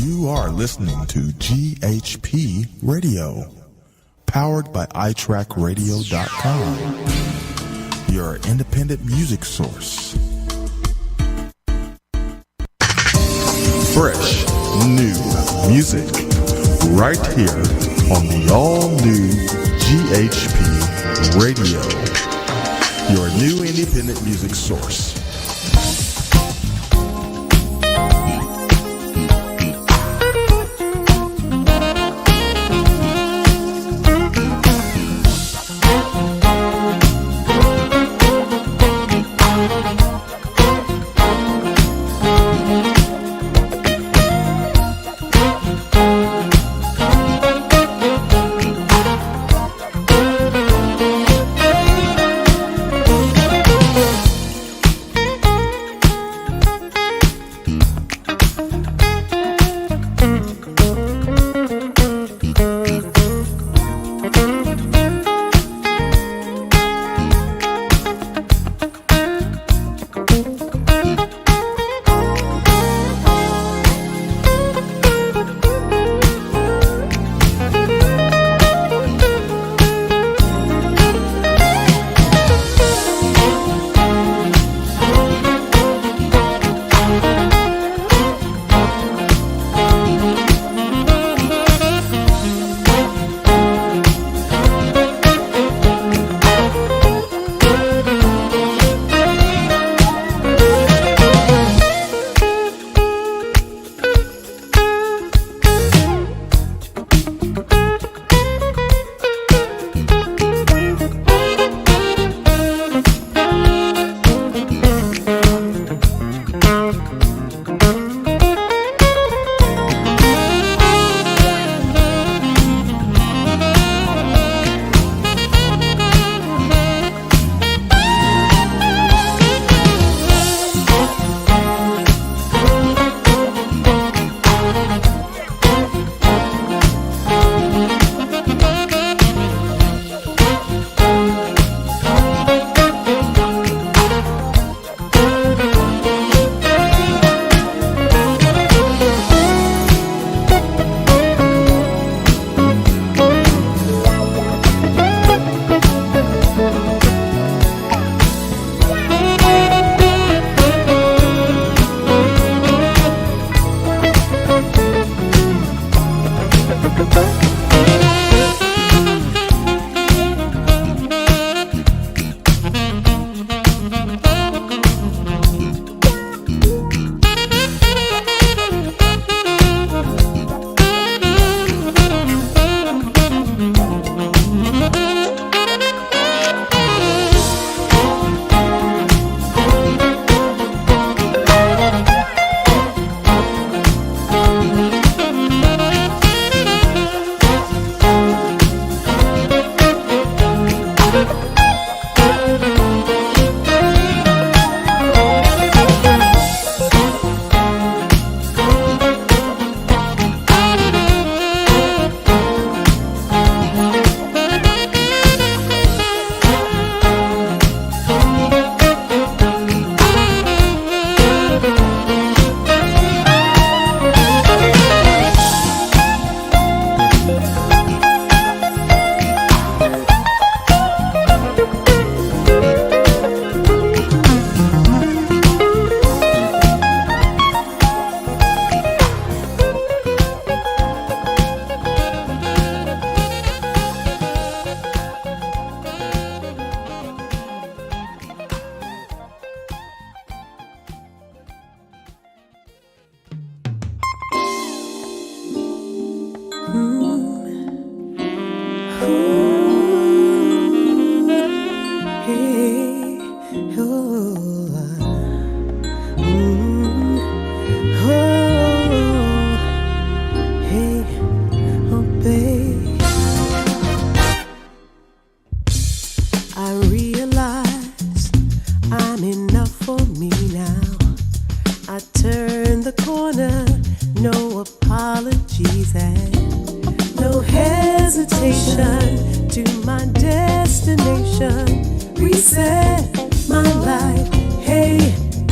You are listening to GHP Radio, powered by iTrackRadio.com, your independent music source. Fresh, new music, right here on the all-new GHP Radio, your new independent music source.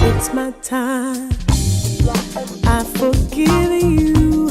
It's my time. I've forgiven you.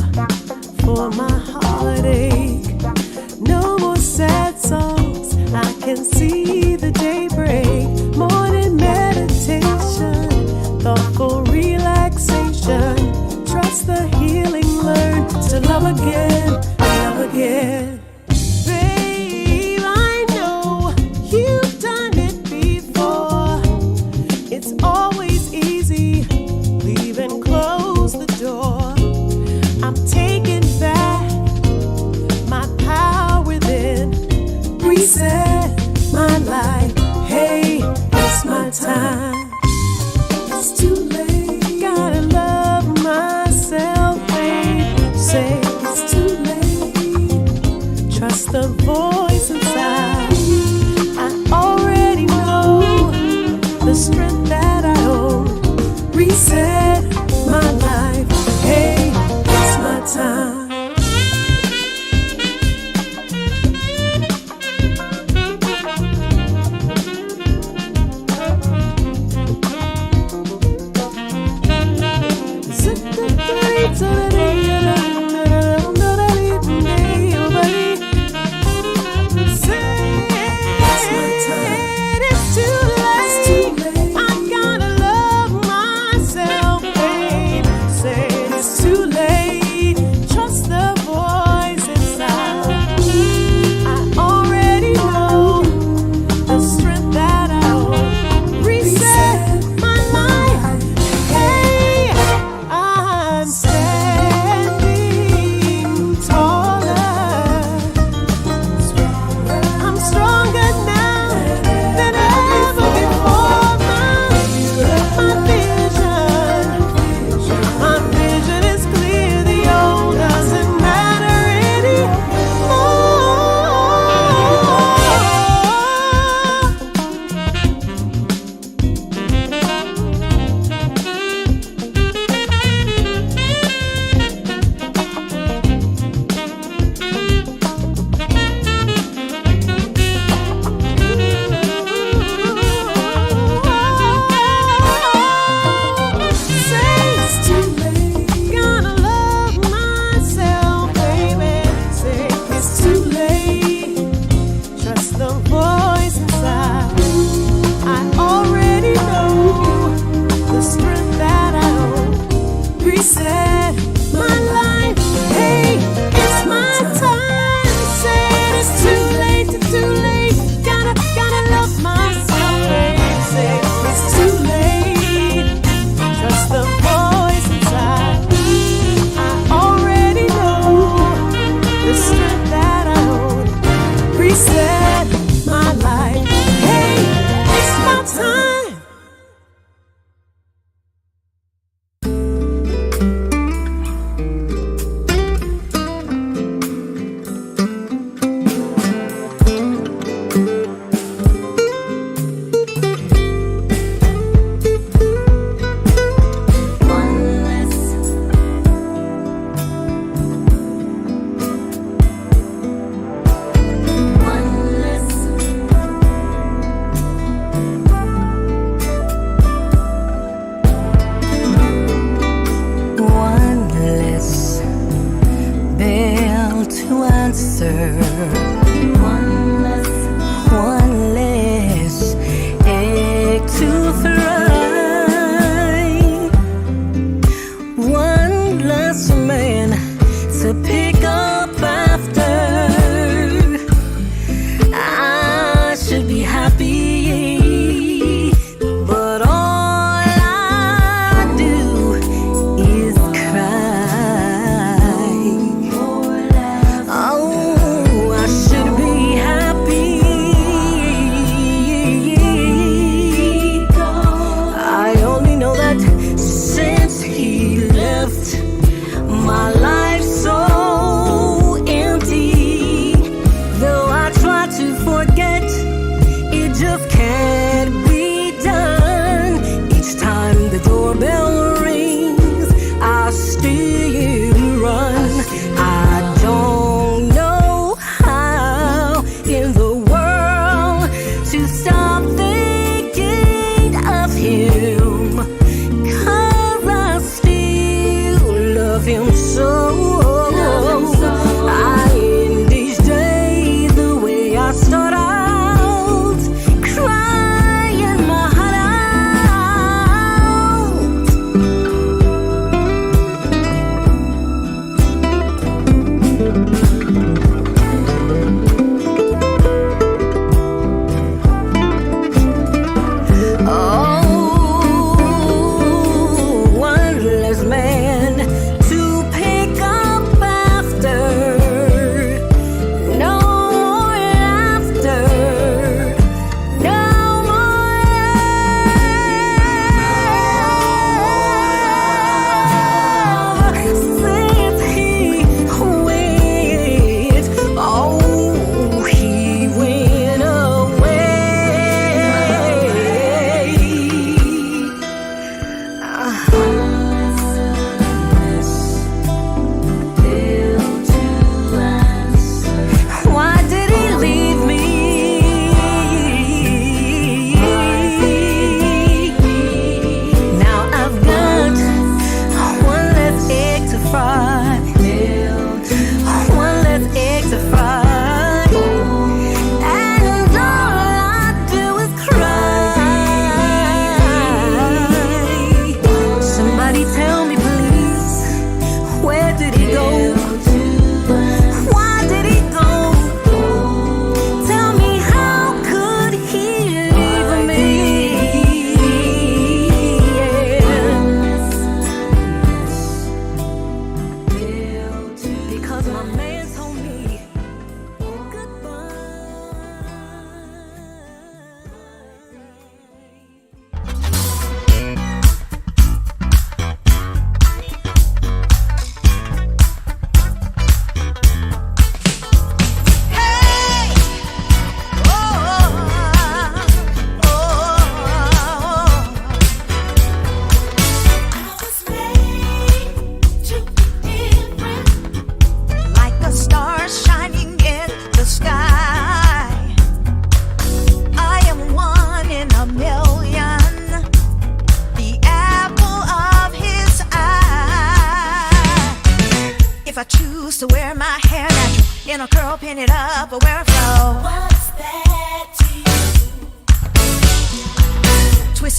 my time. It's too late. Gotta love myself, babe. Say it's too late. Trust the voice inside. I already know the strength that I owe. Reset my life. Hey, it's my time.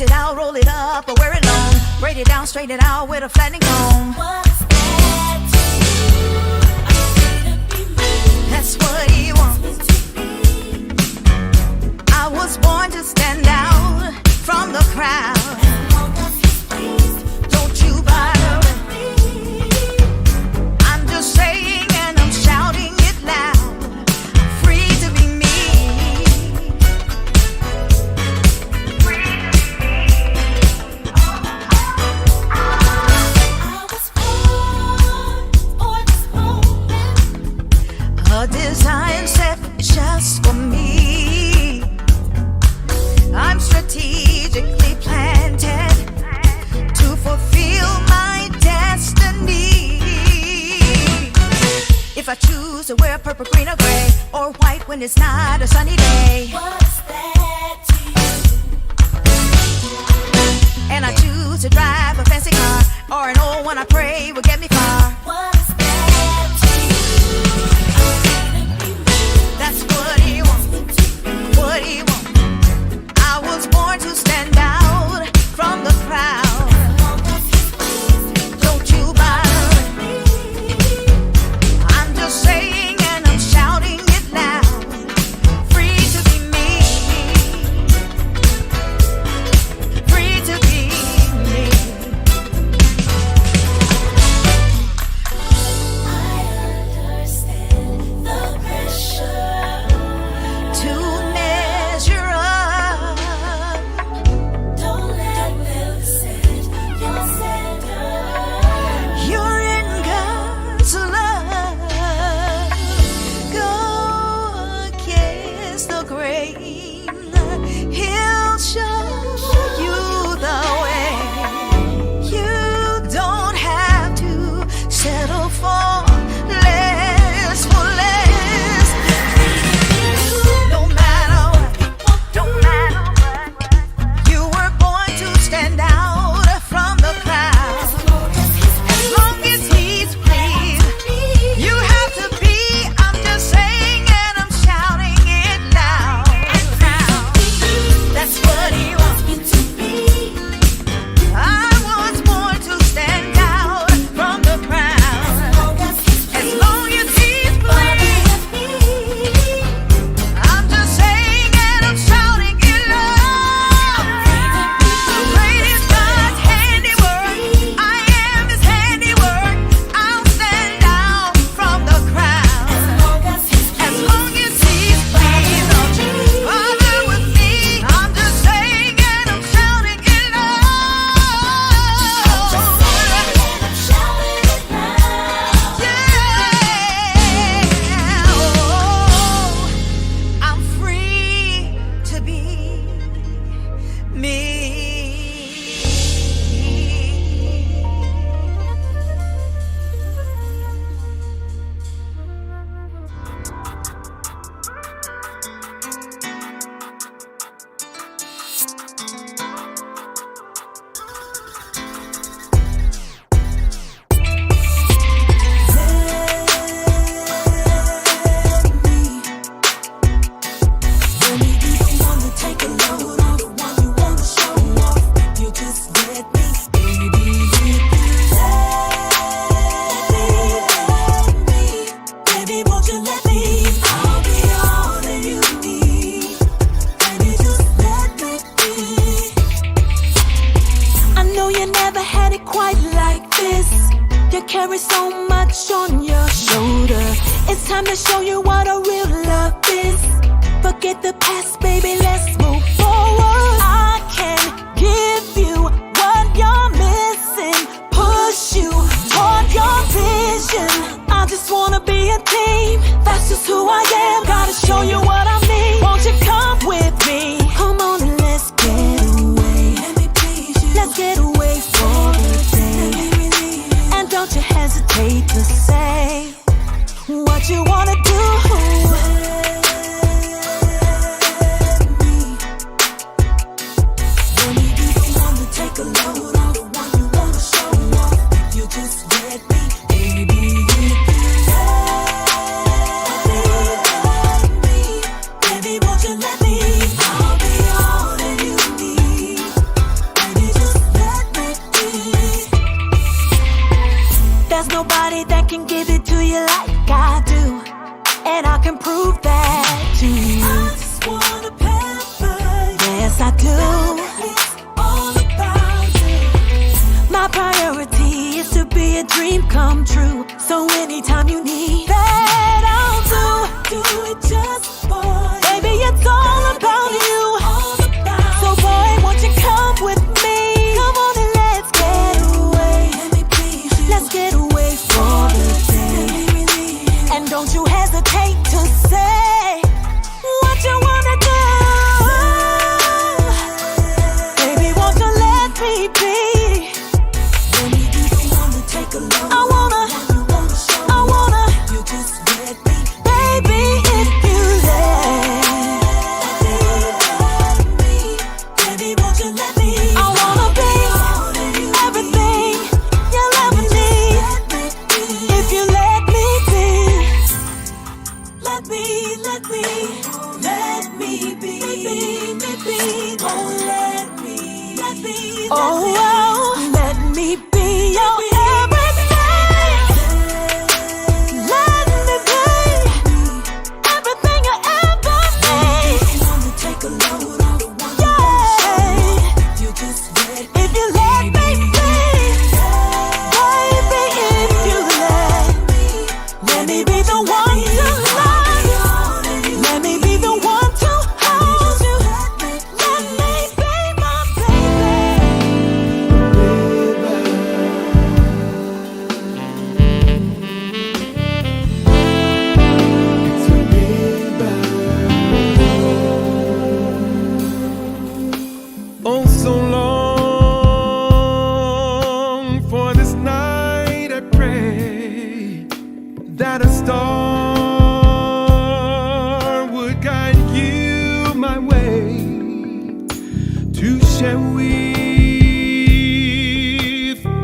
Twist it out, roll it up, or wear it long. Braid it down, straighten it out with a flattening comb. What's that to you? That's what he wants. I was born to stand out from the crowd. Don't you bother. I'm just saying and I'm shouting it loud. Free to be me. A design set just for me. I'm strategically planted to fulfill my destiny. If I choose to wear purple, green, or gray, or white when it's not a sunny day, what's that to you? And I choose to drive a fancy car, or an old one I pray will get me far. What's that to you? That's what he wants. What he wants. I was born to stand out from the crowd. Don't you bother. I'm just saying and I'm shouting it loud. Free to be me. Free to be me. I understand the pressure to measure up. Don't let them set your standard. You're in God's love. Go against the grain. He'll show you the way. You don't have to settle for less, for less. No matter what, don't matter what. You were born to stand out from the crowd. As long as he's pleased, you have to be. I'm just saying and I'm shouting it loud. That's what he wants me to be. I was born to stand out from the crowd. As long as he's pleased, I'm just saying and I'm shouting it loud. Great is God's handiwork. I am his handiwork. I'll stand out from the crowd. As long as he's pleased, don't you bother with me. I'm just saying and I'm shouting it loud. Yeah. Oh, I'm free to be me. I know you never had it quite like this. You carry so much on your shoulder. It's time to show you what a real love is. Forget the past, baby, let's move forward. I can give you what you're missing. Push you toward your vision. I just wanna be a team. That's just who I am. Gotta show you what I mean. Won't you come with me? Come on and let's get away. Let's get away for the day. And don't you hesitate to say what you wanna do. Take a load off, the one you wanna show off. You just let me, baby, if you let me, baby, won't you let me? I'll be all that you need. nobody that can give it to you like I do. And I can prove that to you. I just wanna pamper you. Yes, I do. It's all about you. My priority is to be a dream come true. So anytime you need that, I'll do it just for you. Baby, it's all about you. So boy, won't you come with me? Come on and let's get away. Let's get away for the day. And don't you hesitate to say what you wanna do. Baby, won't you let me be? Let me be the one to take a look. I wanna, you just let me. Baby, if you let me, baby, won't you let me? I wanna be everything you'll ever need. If you let me be, let me be, oh, let me be your everything. Let me be everything you ever need. Yeah, if you let me be, baby, if you let me be the one to love you. Let me be the one to hold you. Let me be my Oh, so long for this night. I pray that a star would guide you my way to share with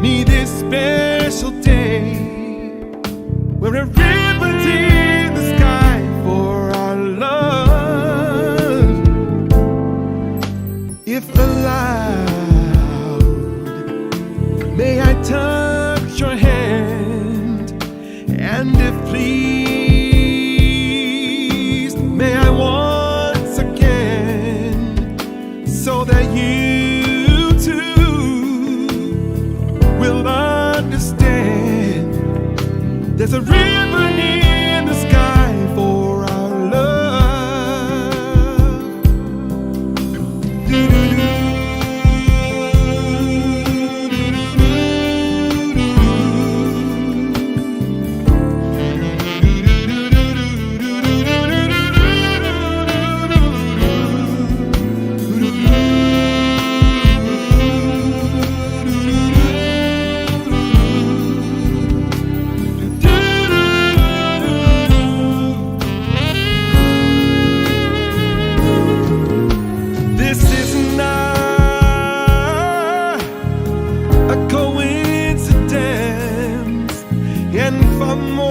me this special day, where a ribbon's in the sky for our love. If allowed, may I touch your hand, and if pleased, may I once again, so that you too will understand. There's a ribbon in the sky for our love. This is not a coincidence, and far more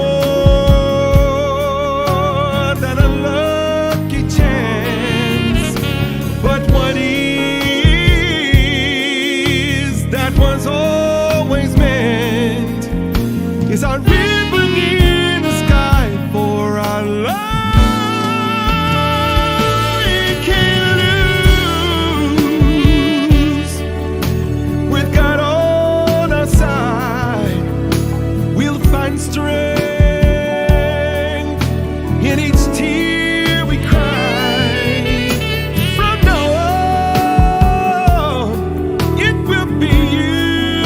than a lucky chance. But what is that was always meant is our ribbon in the sky for our love. It can't lose. With God on our side, we'll find strength in each tear we cry. From now on, it will be you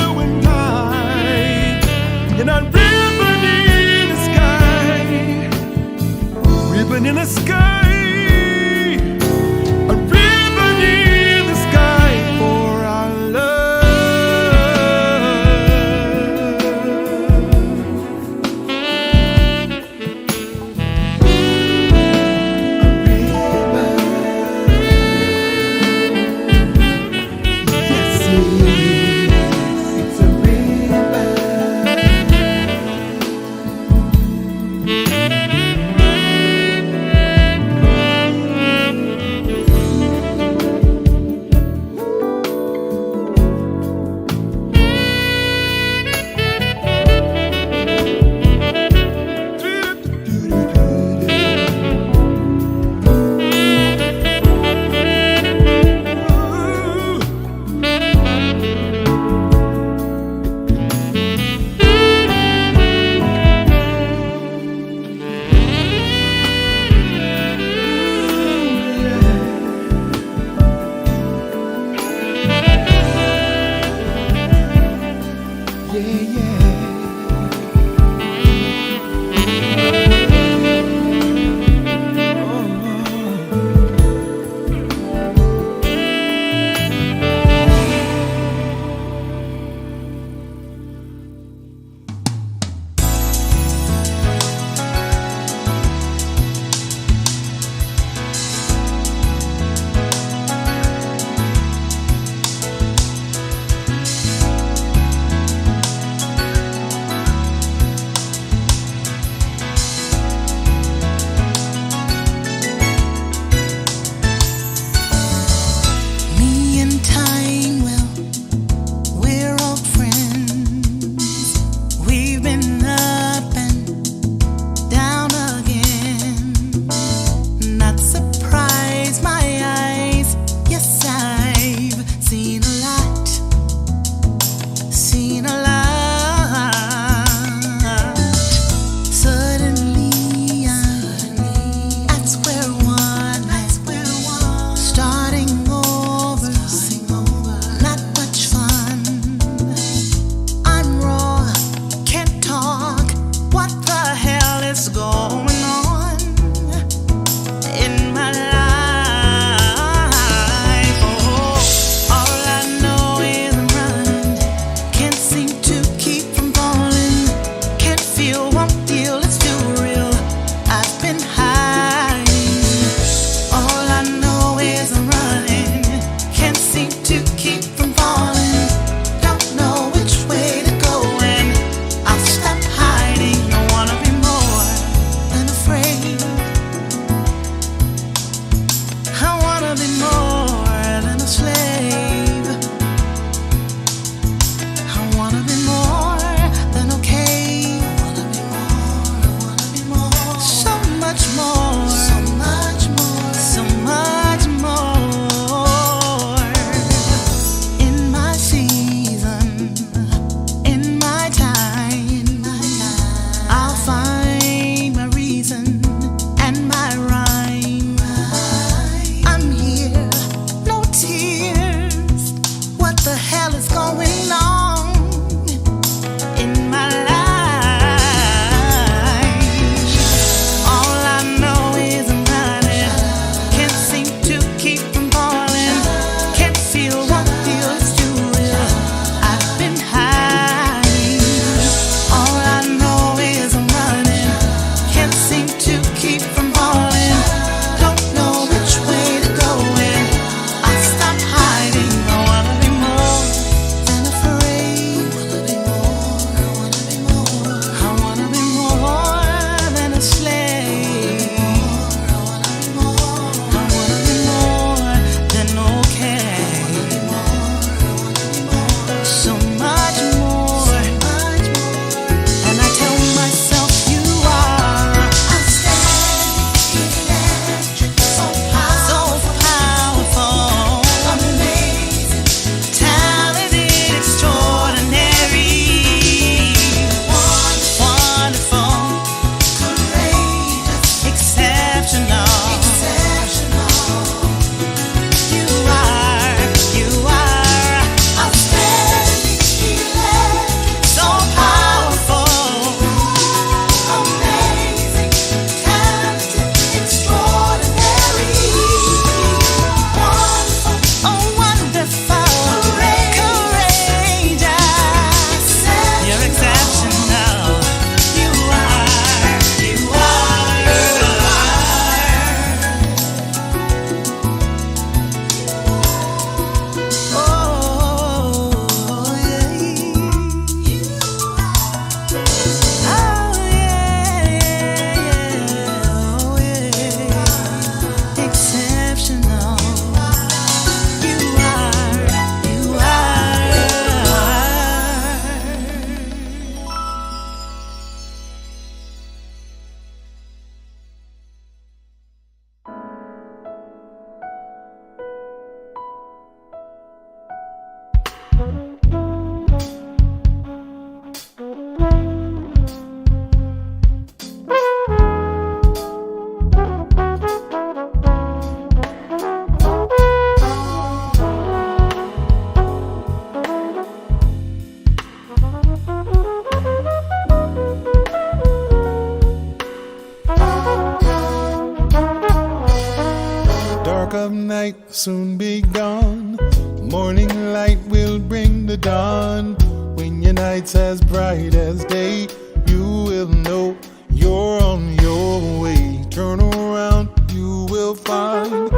morning light will bring the dawn. When your night's as bright as day, you will know you're on your way. Turn around, you will find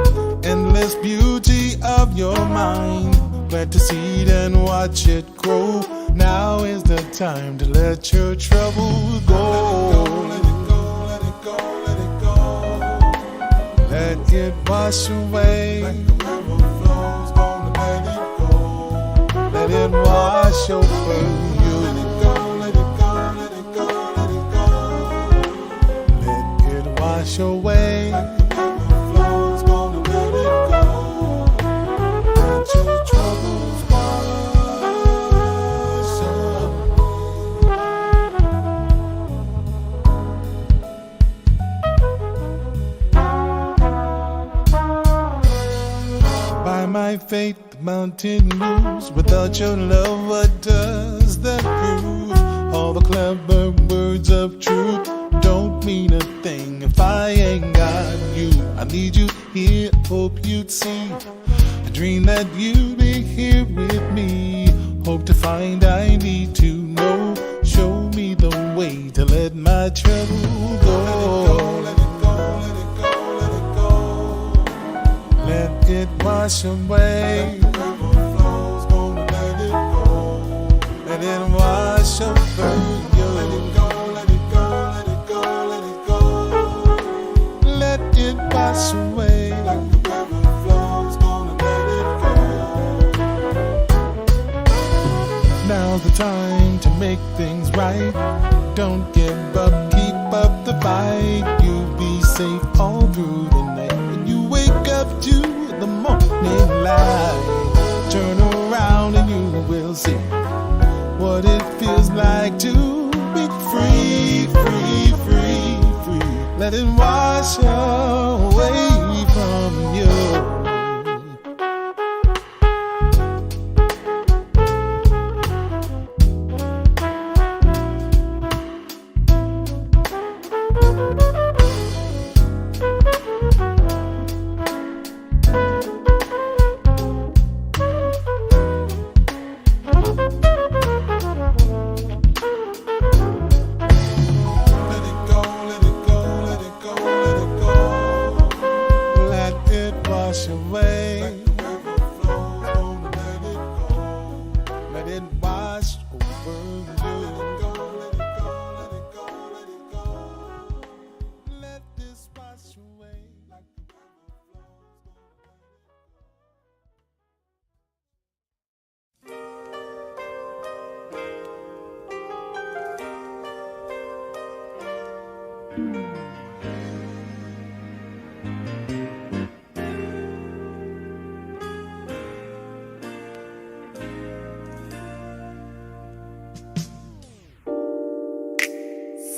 endless beauty of your mind. Plant a seed and watch it grow. Now is the time to let your troubles go. Let it go, let it go, let it go. Let it wash away. Like the river flows, gonna let it go. Let it wash over you. Let it go, let it go, let it go, let it go. Let it wash away. Like the river flows, gonna let it go. Let your troubles wash away. By my faith, the mountain moves. Without your love, what does that prove? All the clever words of truth don't mean a thing if I ain't got you. I need you here, hope you'd see. I dream that you'd be here with me. Hope to find I need to know. Show me the way to let my trouble go. Let it go, let it go, let it go, let it go. Let it wash away. Like the river flows, gonna let it go. Let it wash over you. Let it go, let it go, let it go, let it go. Let it wash away. Like the river flows, gonna let it go. Now's the time to make things right. Don't give up, keep up the fight. You'll be safe all through the night. When you wake up to the morning light, turn around and you will see what it feels like to be free, free, free, free. Let it wash away from you.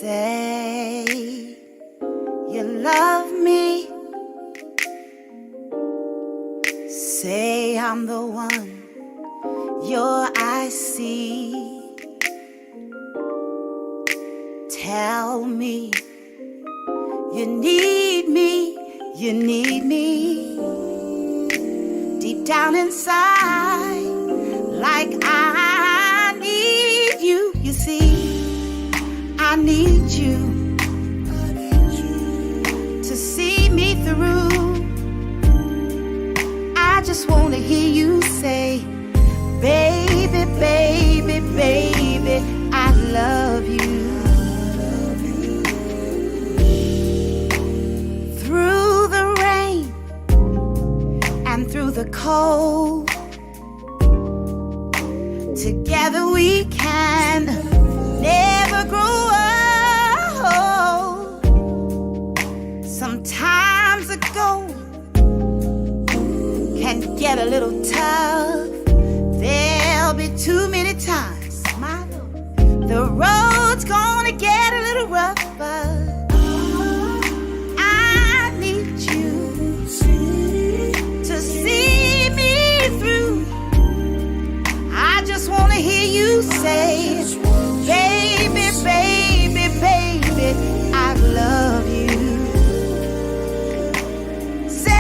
Say you love me. Say I'm the one your eyes see. Tell me you need me, you need me. Deep down inside, like I need you, you see. I need you to see me through. I just want to hear you say, baby, baby, baby, I love you. Through the rain and through the cold, together we can never grow old. Sometimes a goal can get a little tough. There'll be too many times, my Lord, the road's gonna get a little rougher. I need you to see me through. I just wanna hear you say, baby, baby, baby, I love you. Say,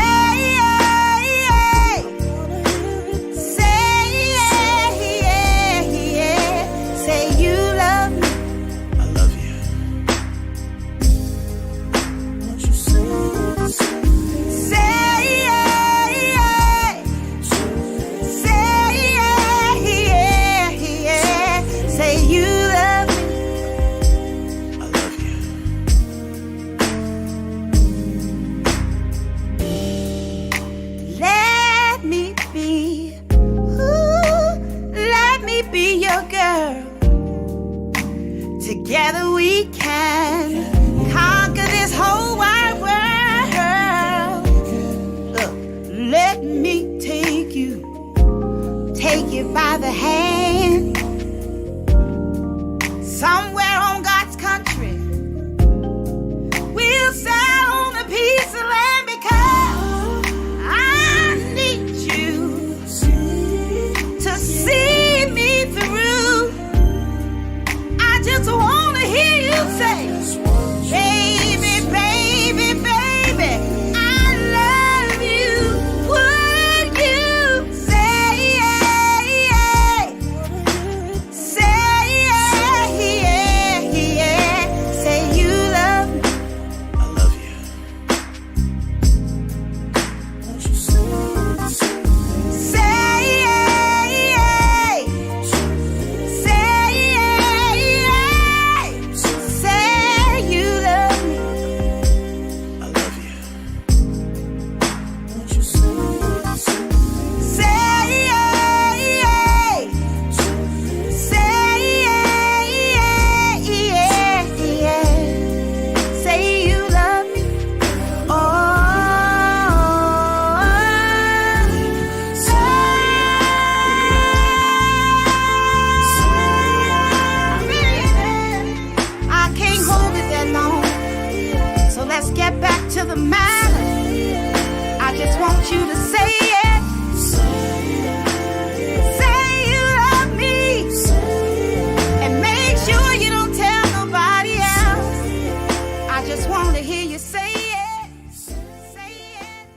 Together we can conquer this whole wide world. Look, let me take you by the hand. Somewhere on God's country, we'll sail on a piece of land because I need you to see me through. I just want to hear you say, baby, baby, baby, I love you. Would you say you love me? I love you. Let's get back to the matter. I just want you to say it. Say you love me. And make sure you don't tell nobody else. I just want to hear you say it. Say it.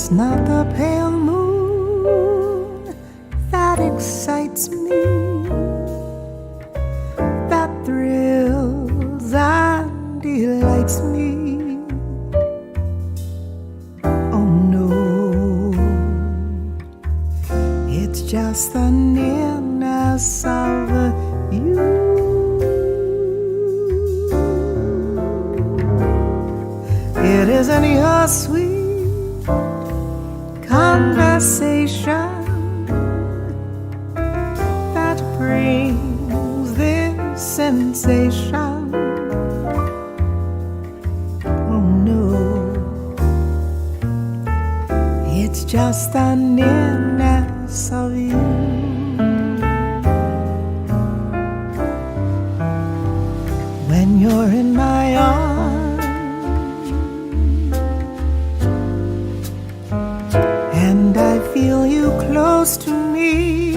It's not the pale moon that excites me, that thrills and delights me. Oh no, it's just the nearness of you. It isn't your sweet conversation that brings this sensation. Oh no, it's just the nearness of you. When you're in my arms and I feel you close to me,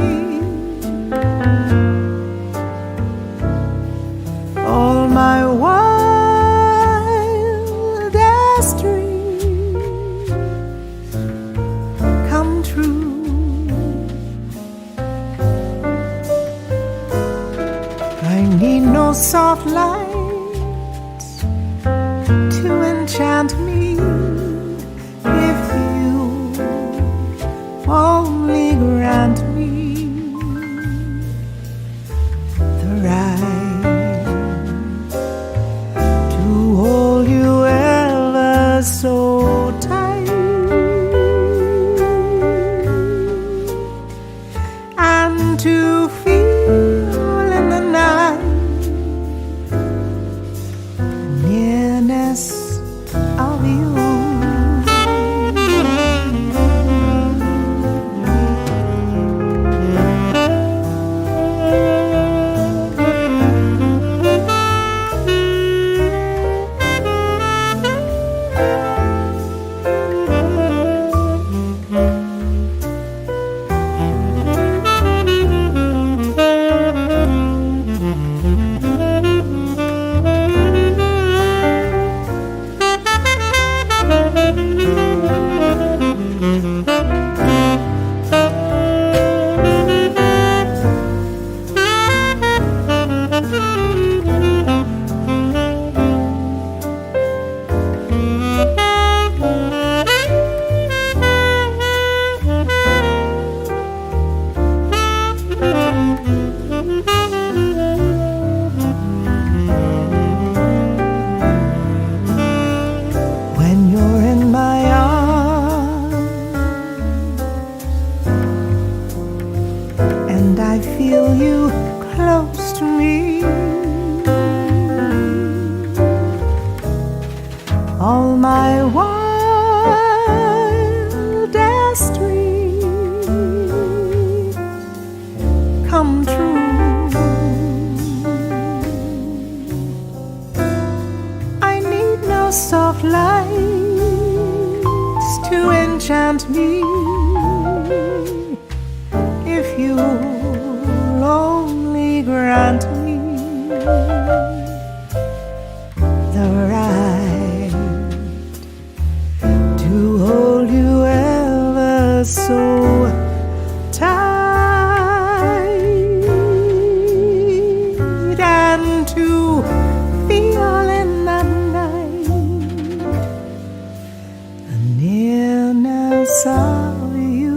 all my wildest dreams come true. I need no soft lights to enchant me if you only grant me the right to hold you ever so tight and to feel in the night nearness of you. When you're in my arms and I feel you close to me, all my wildest dreams come true. I need no soft lights to enchant me if you'll only grant me the right to hold you ever so tight and to feel in the night the nearness of you.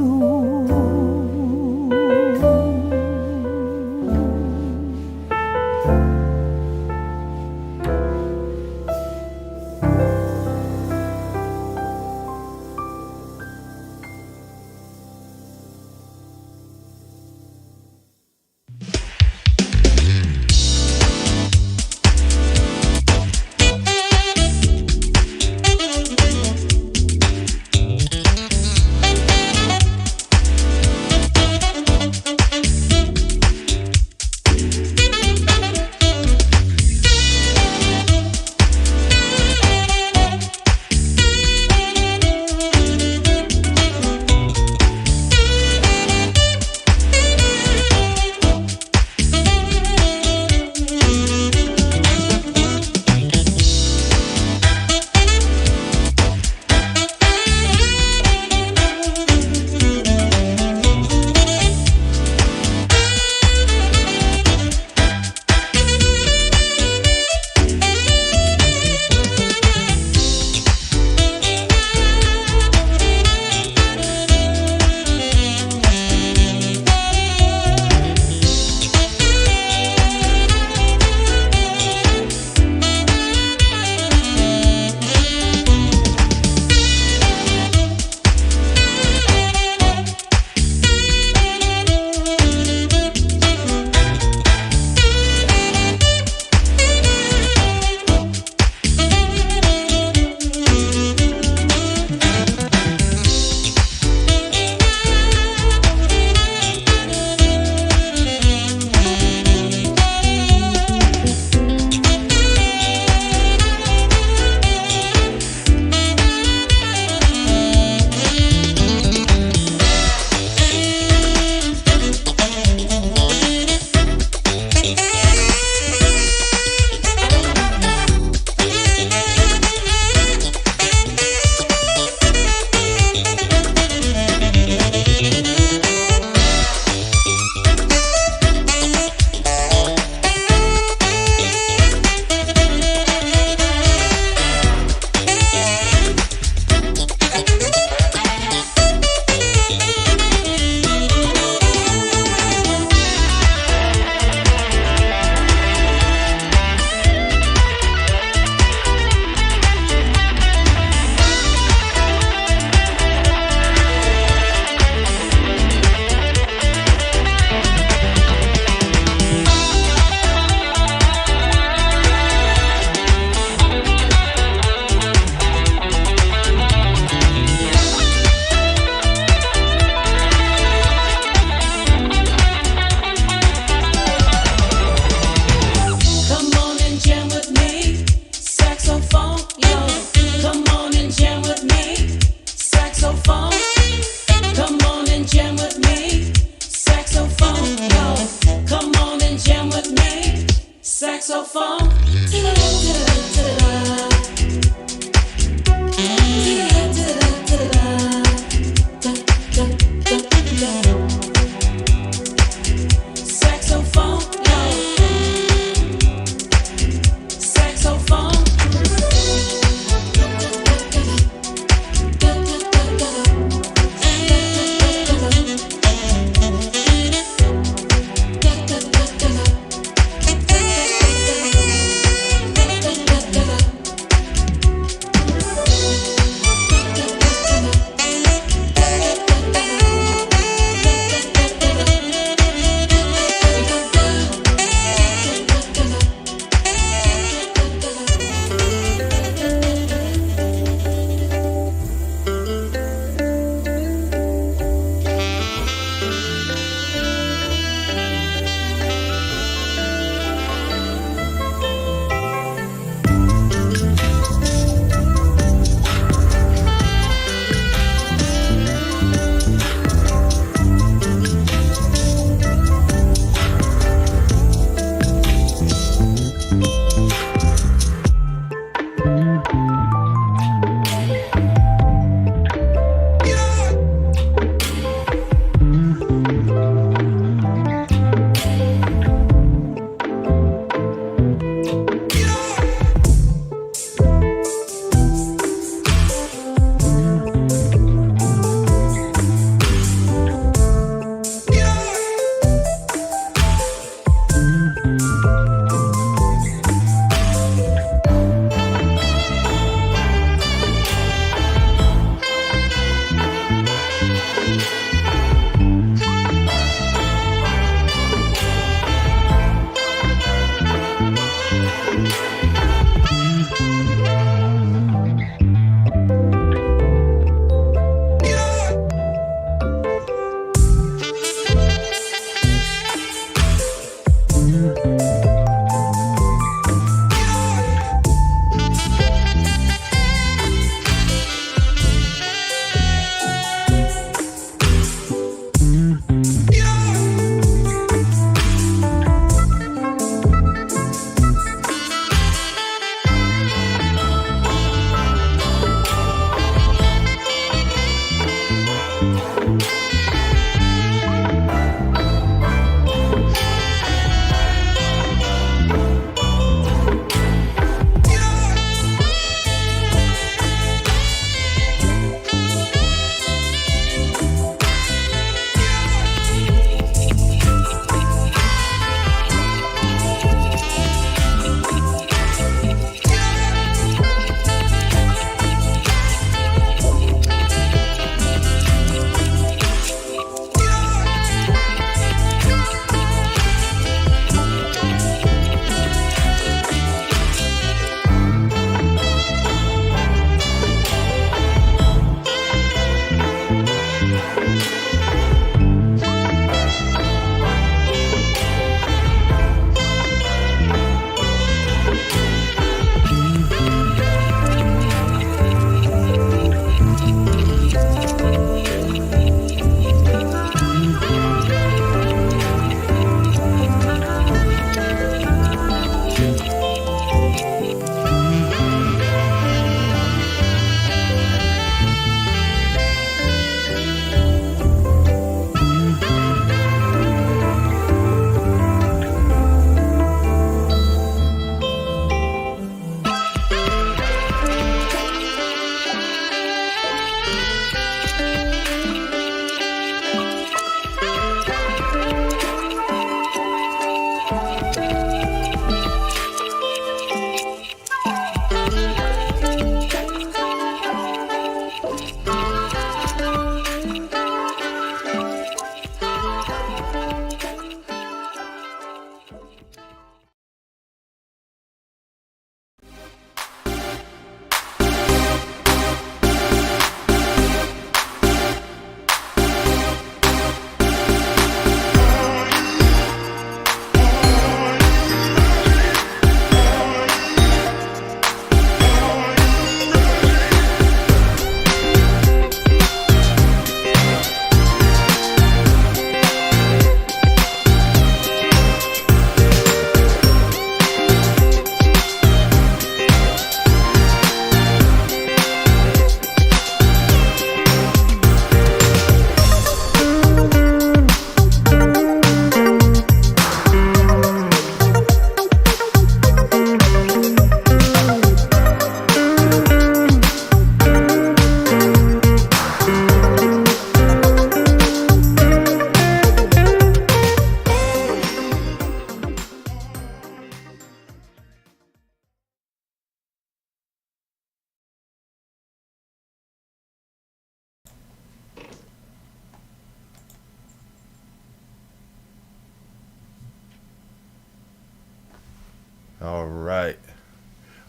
All right.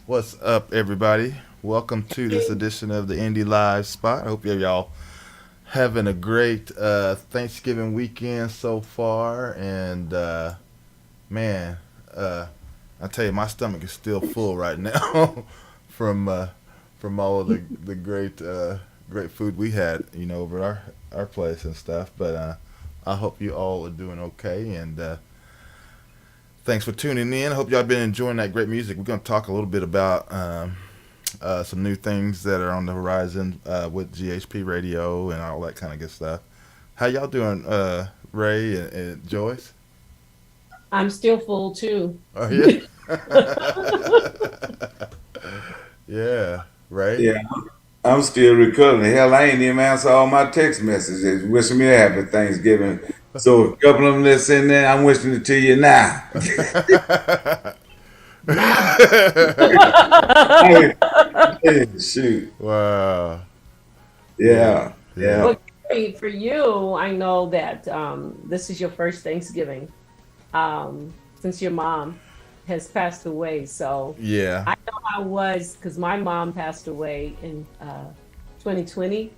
What's up, everybody? Welcome to this edition of the Indie Live Spot. I hope y'all having a great Thanksgiving weekend so far. And man, I tell you, my stomach is still full right now from all of the great food we had, over our place and stuff. But I hope you all are doing okay, and thanks for tuning in. I hope y'all been enjoying that great music. We're going to talk a little bit about some new things that are on the horizon with GHP Radio and all that kind of good stuff. How y'all doing, Ray and Joyce? I'm still full too. Oh, yeah? Yeah, Ray? Yeah, I'm still recovering. Hell, I ain't even answer all my text messages wishing me a happy Thanksgiving. So a couple of them that's in there, I'm wishing it to you now. Hey, shoot. Wow. Yeah. Well, Gary, for you, I know that this is your first Thanksgiving since your mom has passed away. So Yeah. I know how it was because my mom passed away in 2020,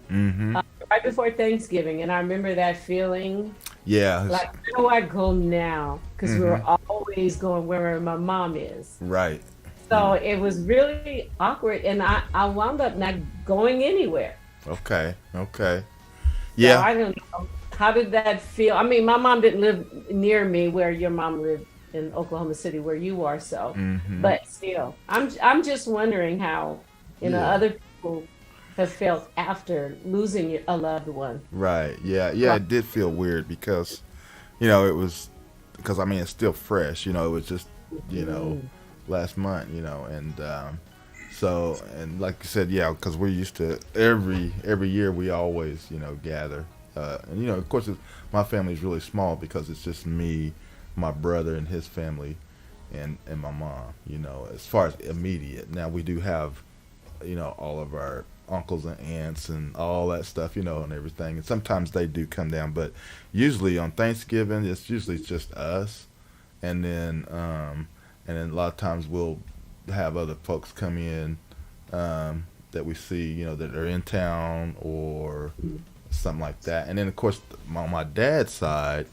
right before Thanksgiving. And I remember that feeling. Yeah. Like, where do I go now? Because we were always going where my mom is. Right. So it was really awkward, and I wound up not going anywhere. Okay. So Yeah. I don't know. How did that feel? I mean, my mom didn't live near me where your mom lived in Oklahoma City, where you are. So, but still, I'm just wondering how other people have felt after losing a loved one. Right. Yeah. Yeah. It did feel weird because, it was, because I mean, it's still fresh. It was just, last month. And so, and like you said, yeah, because we're used to every year we always, gather. And of course, my family is really small because it's just me, my brother, and his family, and my mom. As far as immediate. Now we do have, all of our uncles and aunts and all that stuff, and everything. And sometimes they do come down, but usually on Thanksgiving, it's usually just us, and then a lot of times we'll have other folks come in that we see, that are in town or something like that. And then of course on my dad's side,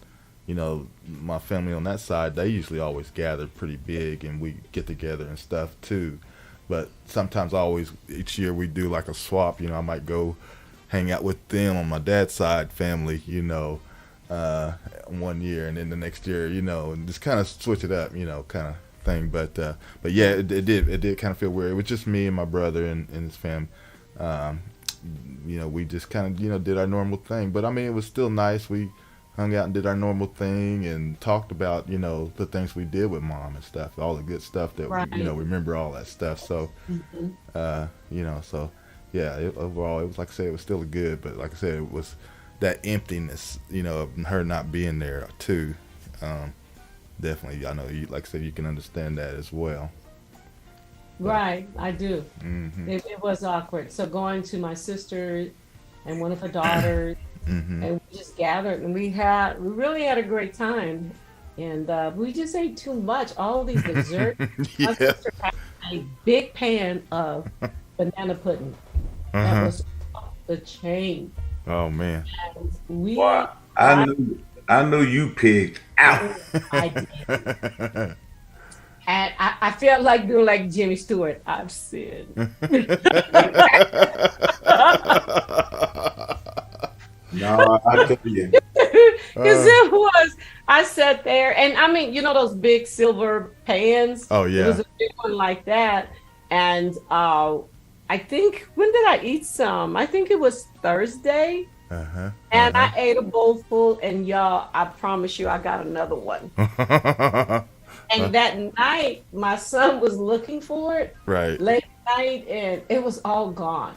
my family on that side, they usually always gather pretty big and we get together and stuff too. But sometimes each year we do like a swap. I might go hang out with them on my dad's side family, 1 year, and then the next year, and just kind of switch it up, kind of thing. But yeah, it did kind of feel weird. It was just me and my brother and his fam. We just kind of, did our normal thing. But I mean, it was still nice. We hung out and did our normal thing and talked about, the things we did with mom and stuff, all the good stuff that, we remember all that stuff. So, so yeah, overall, it was, like I said, it was still good, but like I said, it was that emptiness, of her not being there too. Definitely, I know you, like I said, you can understand that as well. Right, I do. It was awkward. So going to my sister and one of her daughters, and we just gathered, and we really had a great time, and we just ate too much. All these desserts. Yeah. My sister had a big pan of banana pudding that was off the chain. Oh man. And Wow. I knew you pigged out. I did. And I felt like doing like Jimmy Stewart. I've sinned. No, I tell you. Because it was, I sat there, and I mean, those big silver pans. Oh yeah. It was a big one like that, and I think, when did I eat some? I think it was Thursday. And I ate a bowl full, and y'all, I promise you, I got another one. And that night, my son was looking for it. Right. Late night, and it was all gone.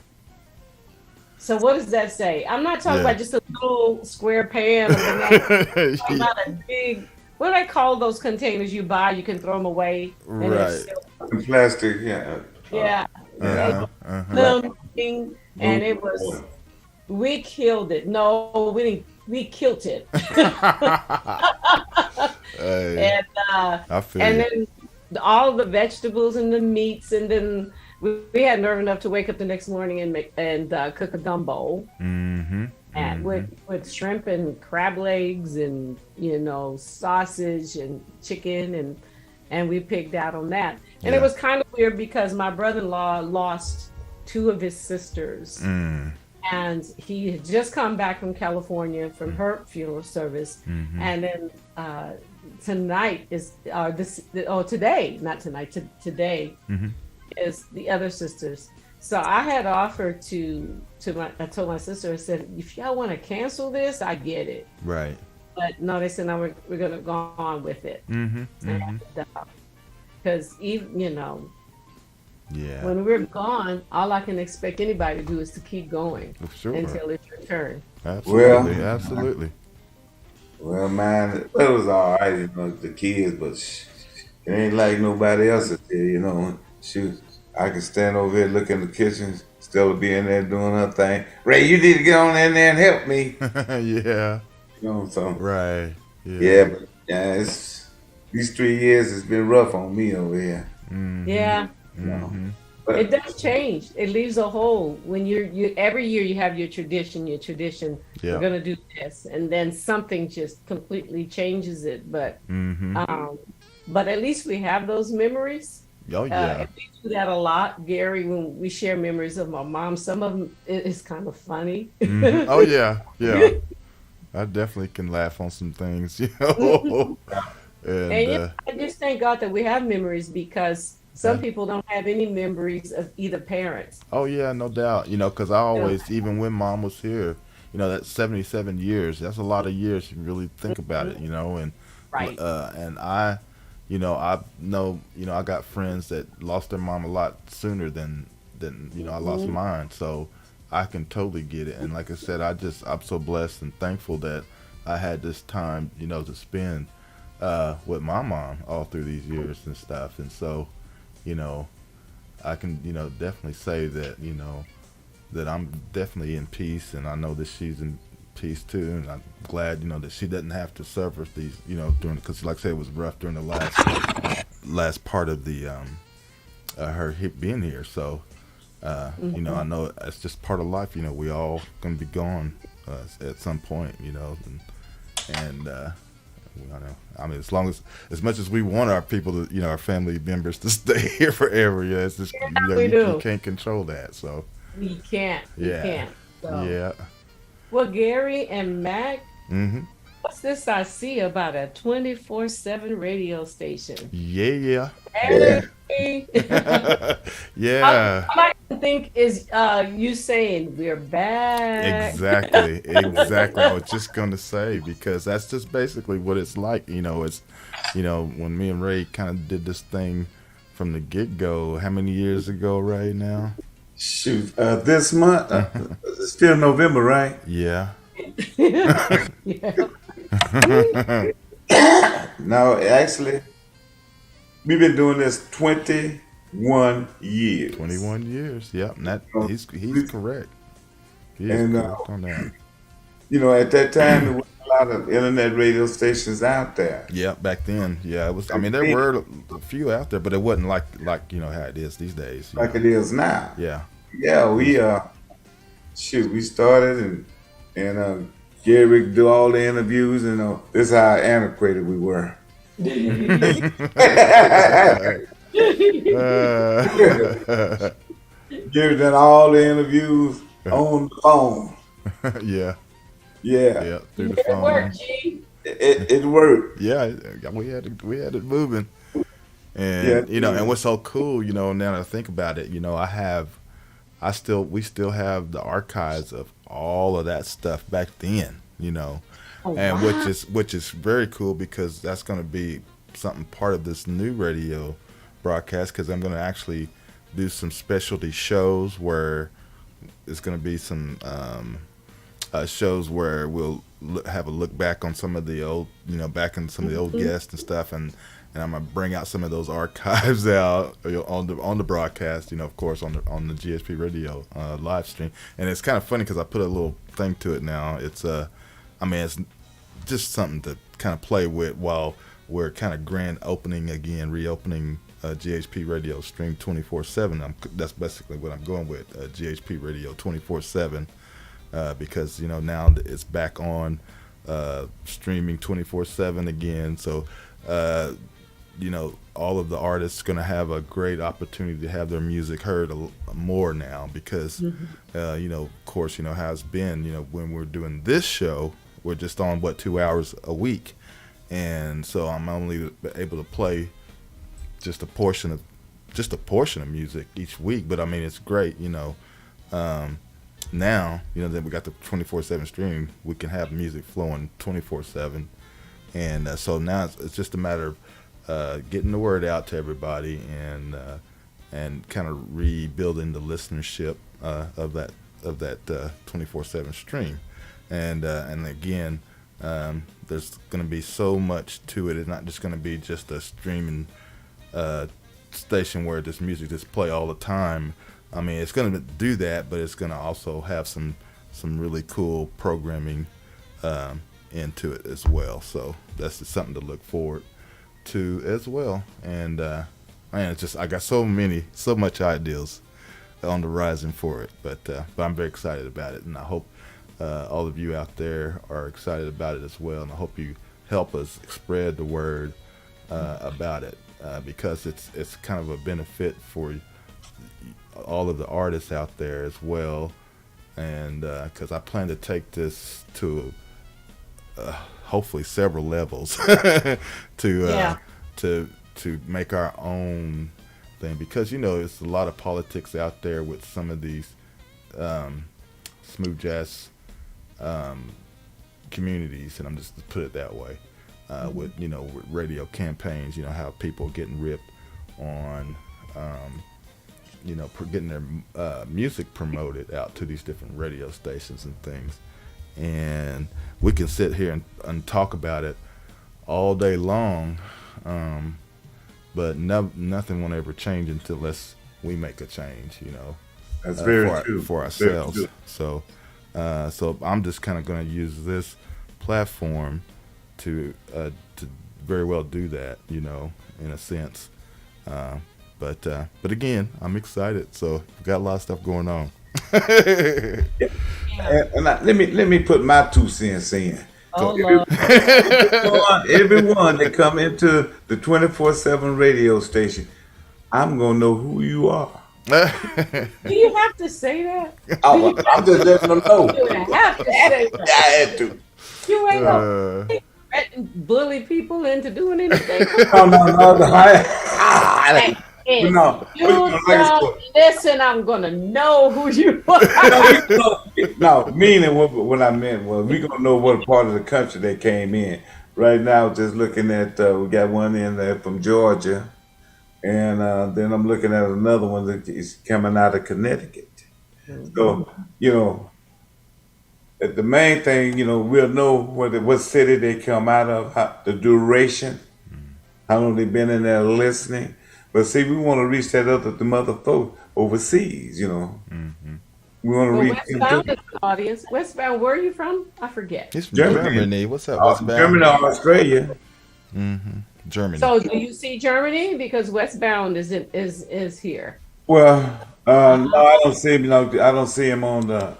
So what does that say? I'm not talking about just a little square pan of banana. I'm not a big, what do I call those containers you buy? You can throw them away. And Right. Plastic, yeah. Yeah. And it was, we killed it. No, we didn't. We killed it. Hey, And I feel and you. then all the vegetables and the meats, and then we had nerve enough to wake up the next morning and cook a gumbo. Mm-hmm. And with shrimp and crab legs and sausage and chicken, and we pigged out on that. And it was kind of weird because my brother-in-law lost two of his sisters. And he had just come back from California from her funeral service. And then tonight is today, not tonight, today is the other sisters. So I had offered I told my sister, I said, if y'all want to cancel this, I get it. Right. But no, they said, no, we're going to go on with it. Because even, when we're gone, all I can expect anybody to do is to keep going until it's your turn. Absolutely, absolutely. Well, man, it was all right, the kids, but it ain't like nobody else is there, Shoot, I can stand over here, look in the kitchen, Stella be in there doing her thing. Ray, you need to get on in there and help me. Yeah. So. Right. Yeah, but it's these 3 years has been rough on me over here. Yeah. But it does change. It leaves a hole when you every year you have your tradition. We're gonna do this, and then something just completely changes it. But at least we have those memories. Oh yeah. And we do that a lot, Gary. When we share memories of my mom, some of them is kind of funny. Oh yeah. I definitely can laugh on some things, And I just thank God that we have memories because some people don't have any memories of either parents. Oh yeah, no doubt. Because I always, even when Mom was here, that's 77 years. That's a lot of years. You really think about it, and right. And I know, I got friends that lost their mom a lot sooner than I lost mine. So I can totally get it. And like I said, I'm so blessed and thankful that I had this time, to spend with my mom all through these years and stuff. And so, I can, definitely say that, that I'm definitely in peace, and I know that she's in peace too. And I'm glad, that she doesn't have to suffer these, because like I said, it was rough during the last part of the her being here. So, I know it's just part of life. We all gonna be gone at some point. And I mean, as much as we want our people to, our family members to stay here forever, it's just you can't control that. So we can't. We can't. So. Yeah. Well, Gary and Mac, what's this I see about a 24/7 radio station? Yeah. Yeah. All I can think is you saying we're back. Exactly. I was just gonna say, because that's just basically what it's like. It's when me and Ray kind of did this thing from the get-go. How many years ago right now? Shoot, this month, it's still November, right? Yeah. No, actually, we've been doing this 21 years. 21 years, yep. And he's correct. He is correct on that. At that time, there was a lot of internet radio stations out there. Yeah, back then, yeah, it was. I mean, there were a few out there, but it wasn't like how it is these days. Like it is now. Yeah. Yeah, we started and Gary do all the interviews, and this is how antiquated we were. Gary done all the interviews on the phone. Yeah. Through the phone. It worked, G. It worked. Yeah, we had it moving, and and what's so cool, now that I think about it, we still have the archives of all of that stuff back then, and which is very cool, because that's going to be something part of this new radio broadcast, because I'm going to actually do some specialty shows where it's going to be some shows where we'll have a look back on some of the old, back in some of the old guests and stuff, and I'm gonna bring out some of those archives out on the broadcast, of course on the GHP radio live stream. And it's kind of funny because I put a little thing to it now. It's it's just something to kind of play with while we're kind of grand opening again, reopening GHP Radio stream 24/7. That's basically what I'm going with, GHP Radio 24/7, because now it's back on streaming 24/7 again. So all of the artists going to have a great opportunity to have their music heard more now because, of course, how it's been, when we're doing this show, we're just on 2 hours a week. And so I'm only able to play just a portion of music each week. But I mean, it's great, now, that we got the 24/7 stream, we can have music flowing 24/7. And so now it's just a matter of getting the word out to everybody and kind of rebuilding the listenership of that 24/7 stream, and again, there's going to be so much to it. It's not just going to be just a streaming station where this music just play all the time. I mean, it's going to do that, but it's going to also have some really cool programming into it as well. So that's just something to look forward to as well. And man, it's just I got so much ideas on the horizon for it, but I'm very excited about it, and I hope all of you out there are excited about it as well, and I hope you help us spread the word about it, because it's kind of a benefit for all of the artists out there as well, and because I plan to take this to hopefully several levels to make our own thing, because it's a lot of politics out there with some of these smooth jazz communities, and I'm just to put it that way, with with radio campaigns, how people getting ripped on getting their music promoted out to these different radio stations and things. And we can sit here and talk about it all day long, but nothing will ever change unless we make a change, That's very true. For ourselves. So I'm just kind of going to use this platform to very well do that, in a sense. But again, I'm excited. So we've got a lot of stuff going on. Let me put my 2 cents in. Everyone that come into the 24/7 radio station, I'm gonna know who you are. Do you have to say that? I'm just letting them know. You have to say that. I had to. You ain't gonna bully people into doing anything. No. You don't listen, I'm gonna know who you are. No, meaning what I meant was we gonna know what part of the country they came in. Right now, just looking at we got one in there from Georgia, and then I'm looking at another one that is coming out of Connecticut. So the main thing, we'll know what city they come out of, the duration, how long they been in there listening. But see, we want to reach them other folks overseas, Mm-hmm. We want to reach Westbound is the audience. Westbound, where are you from? I forget. It's from Germany. What's up, Westbound? Germany or Australia. Mm-hmm. Germany. So do you see Germany? Because Westbound is here. Well, no, I don't see him. No, I don't see him on the.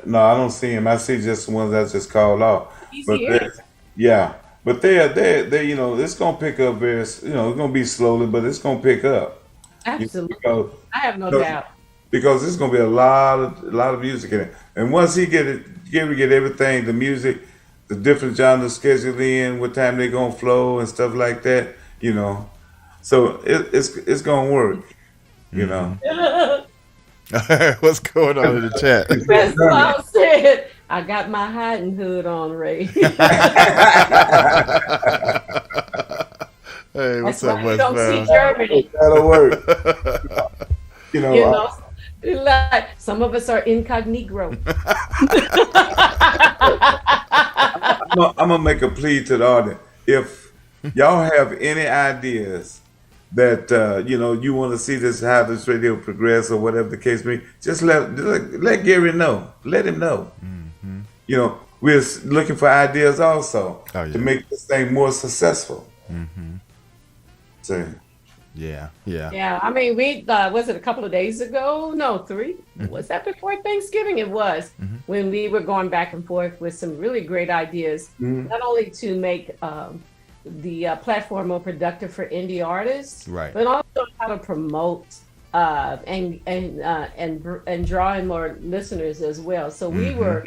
No, I don't see him. I see just the ones that just called off. He's But here. yeah, but they're it's gonna pick up very. It's gonna be slowly, but it's gonna pick up. Absolutely. Because, I have no doubt. because it's gonna be a lot of music in it. And once he get everything, the music, the different genres scheduled in, what time they gonna flow and stuff like that, So it's gonna work, What's going on in the chat? That's what I said. I got my hiding hood on, Ray. Hey, what's That's up, why you don't see Westbound? Germany. That'll work. Like some of us are incognito. I'm gonna make a plea to the audience. If y'all have any ideas that you want to see how this radio progress or whatever the case may be, just let Gary know. Let him know. Mm-hmm. We're looking for ideas also Oh, yeah. to make this thing more successful. Mm-hmm. So, Yeah, yeah. Yeah, I mean, we was it a couple of days ago? No, 3. Was that before Thanksgiving? It was when we were going back and forth with some really great ideas, not only to make the platform more productive for indie artists, Right. but also how to promote and draw in more listeners as well. So we were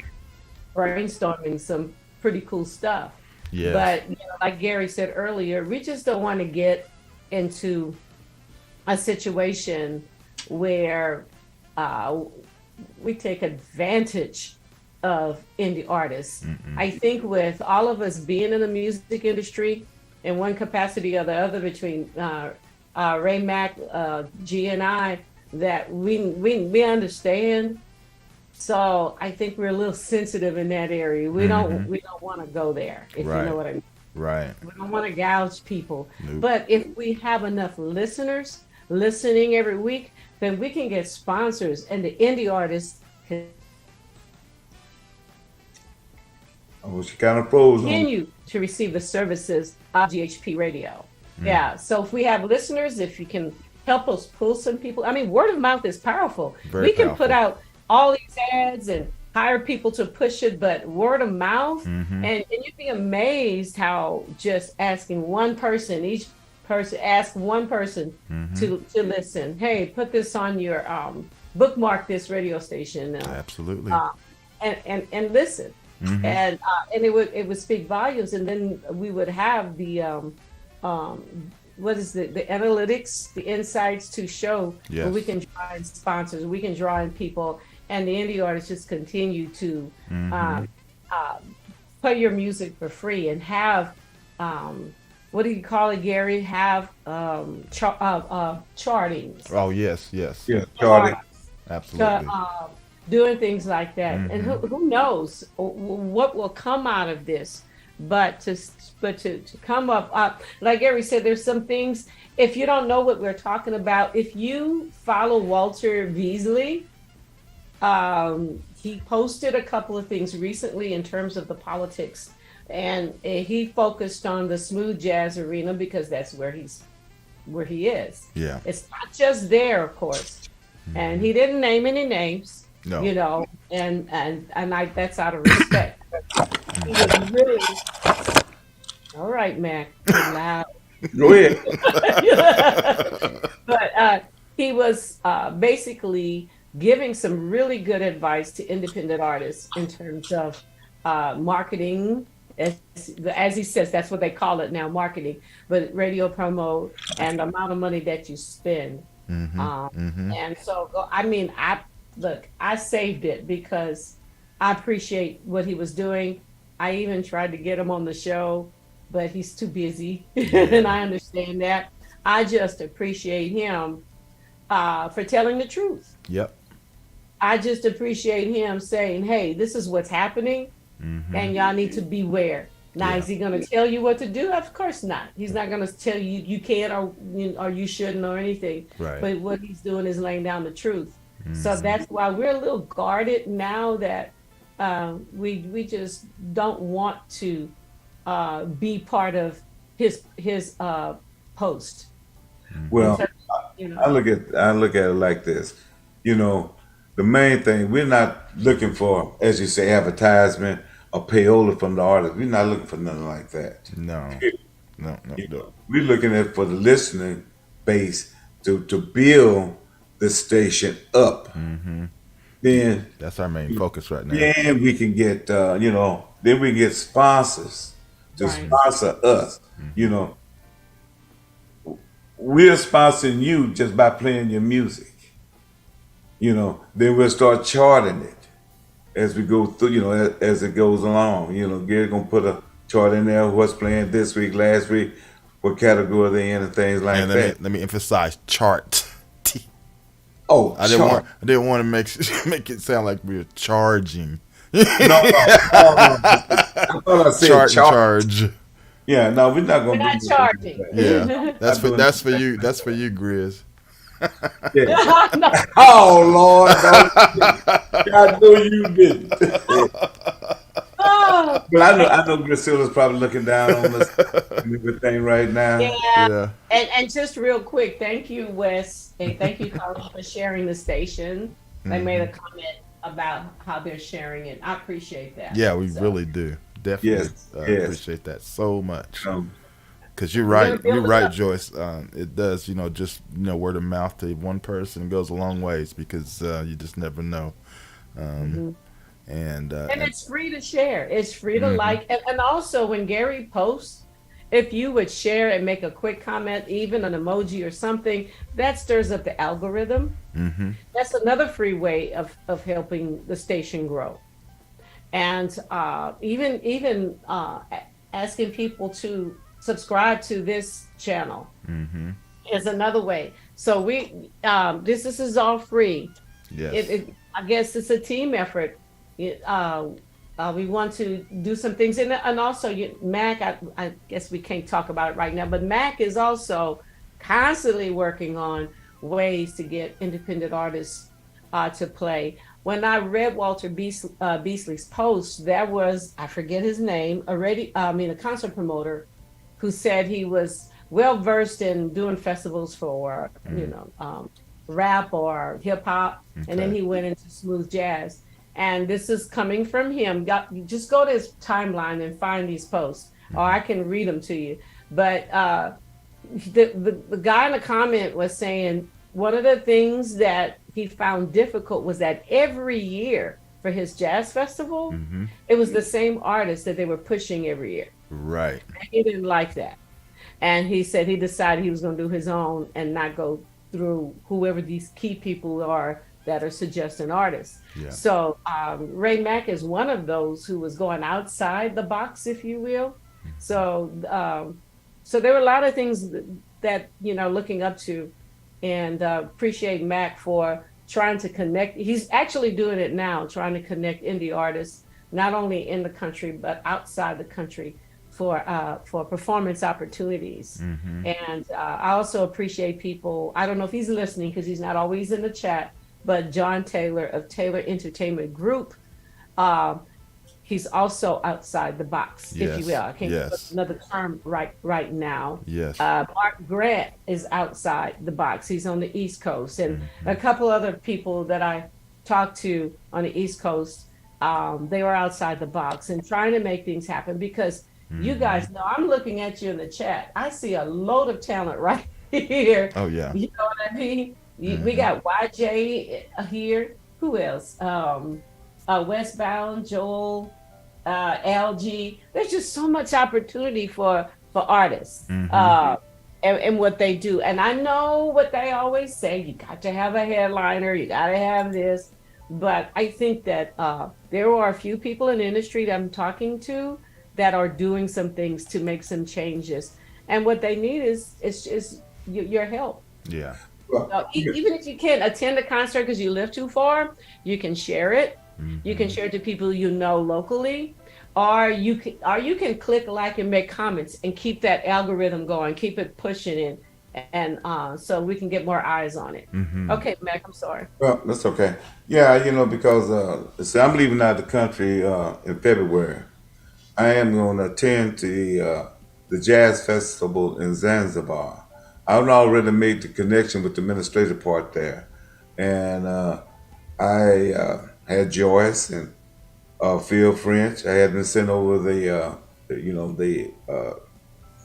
brainstorming some pretty cool stuff. Yes. But like Gary said earlier, we just don't want to get into a situation where we take advantage of indie artists. I think with all of us being in the music industry in one capacity or the other, between Ray Mack, G, and I, that we understand. So I think we're a little sensitive in that area. We don't want to go there, if Right. you know what I mean. Right. We don't want to gouge people. Nope. But if we have enough listeners listening every week, then we can get sponsors, and the indie artists can She kind of froze on. continue to receive the services of GHP Radio. Yeah. So if we have listeners, if you can help us pull some people, I mean, word of mouth is powerful. Very We can powerful. put out all these ads and hire people to push it, but word of mouth, and you'd be amazed how just asking one person, each person ask one person to listen. Hey, put this on your bookmark this radio station, Absolutely. and listen. And it would speak volumes, and then we would have the what is the analytics, the insights to show where we can draw in sponsors, we can draw in people, and the indie artists just continue to play your music for free and have what do you call it, Gary? Have chartings. Oh yes, yes. Yeah, Charlie. Absolutely. Doing things like that, and who knows what will come out of this? But to come up, like Gary said, there's some things. If you don't know what we're talking about, if you follow Walter Beasley, he posted a couple of things recently in terms of the politics, and he focused on the smooth jazz arena because that's where he is. Yeah. It's not just there, of course, and he didn't name any names. No. And I, that's out of respect. He was really all right, Mac. You're loud. Go ahead. But he was basically giving some really good advice to independent artists in terms of marketing. As he says, that's what they call it now, marketing. But radio promo and the amount of money that you spend. And so, I mean, I saved it because I appreciate what he was doing. I even tried to get him on the show, but he's too busy, and I understand that. I just appreciate him for telling the truth. Yep. I just appreciate him saying, hey, this is what's happening, and y'all need to beware. Now, is he going to tell you what to do? Of course not. He's not going to tell you you can't or you shouldn't or anything. Right. But what he's doing is laying down the truth. So that's why we're a little guarded now that we just don't want to be part of his post. Well, You I know, look at it like this. The main thing, we're not looking for, as you say, advertisement or payola from the artist. We're not looking for nothing like that. No. No. We're looking at for the listening base to build the station up. Then That's our main focus right now. then we can get then we can get sponsors to Right. sponsor us. We're sponsoring you just by playing your music. Then we'll start charting it as we go through, as it goes along. Gary's gonna put a chart in there, what's playing this week, last week, what category they in, and things like And that. let me emphasize chart. Oh, I didn't want to make it sound like we were charging. No, I thought I said Chart and chart. charge. Yeah, no, we're not we're gonna not do charging. Yeah. That's for you. That's for you, Grizz. Yeah. No, Oh Lord, no, I know you didn't. Oh, But I know Priscilla's probably looking down on us and everything right now. yeah. Yeah. And just real quick, thank you, Wes, and thank you, Colin, for sharing the station. They made a comment about how they're sharing it. I appreciate that. Yeah, we So really do. Definitely Yes, yes. appreciate that so much. Um, Because you're we're gonna right. You're build it right, up. Joyce. It does, just, word of mouth to one person goes a long ways because you just never know. Um, And it's free to share. It's free to like. And also, when Gary posts, if you would share and make a quick comment, even an emoji or something, that stirs up the algorithm. That's another free way of helping the station grow. And even asking people to subscribe to this channel is another way. So this is all free. yes. I guess it's a team effort. We want to do some things, and also Mac. I guess we can't talk about it right now, but Mac is also constantly working on ways to get independent artists to play. When I read Walter Beasley's post, there was, I forget his name, a concert promoter who said he was well versed in doing festivals for rap or hip hop, and then he went into smooth jazz. And this is coming from him. Just go to his timeline and find these posts, or I can read them to you. But the guy in the comment was saying one of the things that he found difficult was that every year for his jazz festival, it was the same artist that they were pushing every year. Right. And he didn't like that. And he said he decided he was going to do his own and not go through whoever these key people are that are suggesting artists. Yeah. So Ray Mack is one of those who was going outside the box, if you will. So there were a lot of things that looking up to, and appreciate Mac for trying to connect. He's actually doing it now, trying to connect indie artists, not only in the country, but outside the country for performance opportunities. And I also appreciate people, I don't know if he's listening because he's not always in the chat, but John Taylor of Taylor Entertainment Group, he's also outside the box, if you will. I can't put another term right now. Yes. Mark Grant is outside the box. He's on the East Coast. And a couple other people that I talked to on the East Coast, they were outside the box and trying to make things happen because you guys know, I'm looking at you in the chat. I see a load of talent right here. Oh, yeah. You know what I mean? We got YJ here. Who else? Westbound, Joel, LG. There's just so much opportunity for artists and what they do. And I know what they always say, you got to have a headliner, you got to have this. But I think that there are a few people in the industry that I'm talking to that are doing some things to make some changes. And what they need is your help. Yeah. So even if you can't attend a concert because you live too far, you can share it. You can share it to people you know locally, or you can click like and make comments and keep that algorithm going, keep it pushing and so we can get more eyes on it. Okay, Mac, I'm sorry. Well, that's okay. Yeah, because see, I'm leaving out the country in February. I am going to attend to the Jazz Festival in Zanzibar. I've already made the connection with the administrative part there, and I had Joyce and Phil French. I had them send over the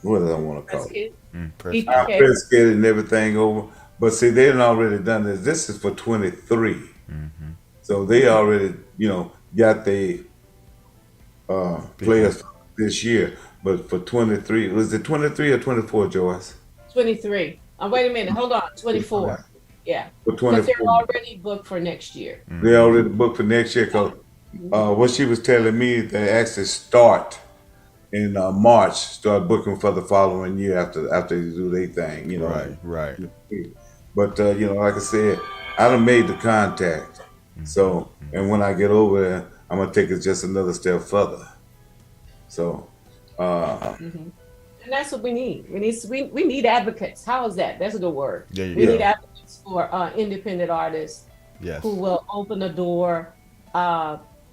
what do I want to call it? Press kit and everything over. But see, they had already done this. This is for 23, so they already got the players this year. But for 23, was it 23 or 24, Joyce? 23. Wait a minute. Hold on. 24. Yeah. For 24. Because they're already booked for next year. They already booked for next year because what she was telling me, they actually start in March, start booking for the following year after they do their thing, Right. But like I said, I done made the contact. So, and when I get over there, I'm gonna take it just another step further. So, And that's what we need. We need advocates. How is that? That's a good word. There you We go. need advocates for independent artists Yes. who will open the door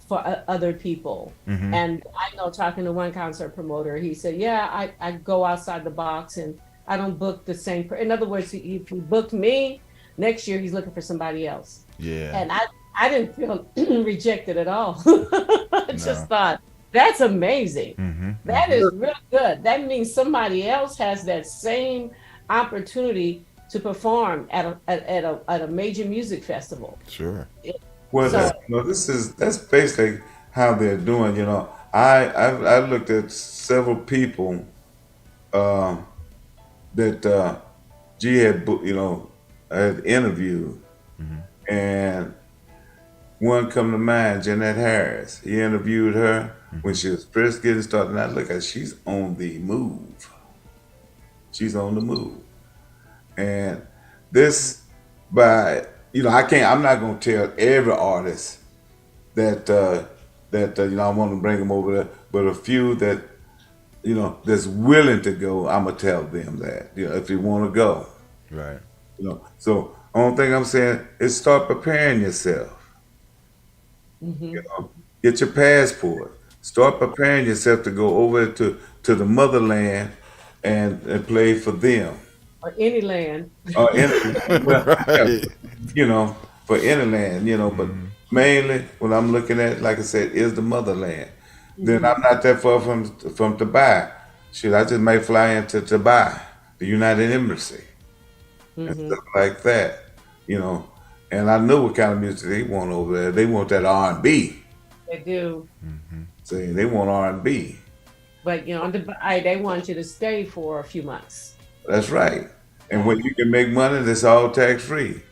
for other people. And I know, talking to one concert promoter, he said, yeah, I go outside the box and I don't book the same. In other words, if he booked me, next year he's looking for somebody else. Yeah. And I didn't feel rejected at all. I just thought, that's amazing. That is really good. That means somebody else has that same opportunity to perform at a major music festival. Sure. Well, So- that's basically how they're doing. You know, I looked at several people that G had had interviewed, and one come to mind, Jeanette Harris. He interviewed her when she was first getting started. And I look at, she's on the move. She's on the move, and this I'm not going to tell every artist that I want to bring them over there, but a few that that's willing to go, I'm gonna tell them that if you want to go, Right. So only thing I'm saying is start preparing yourself. Get your passport. Start preparing yourself to go over to the motherland and play for them. or any land. Or Right. For any land, but mainly what I'm looking at, like I said, is the motherland. Then I'm not that far from Dubai. Shit, I just may fly into Dubai, the United Embassy, and stuff like that, And I know what kind of music they want over there. They want that R&B. They do. See, they want R&B. But in Dubai, they want you to stay for a few months. That's right. And when you can make money, that's all tax free.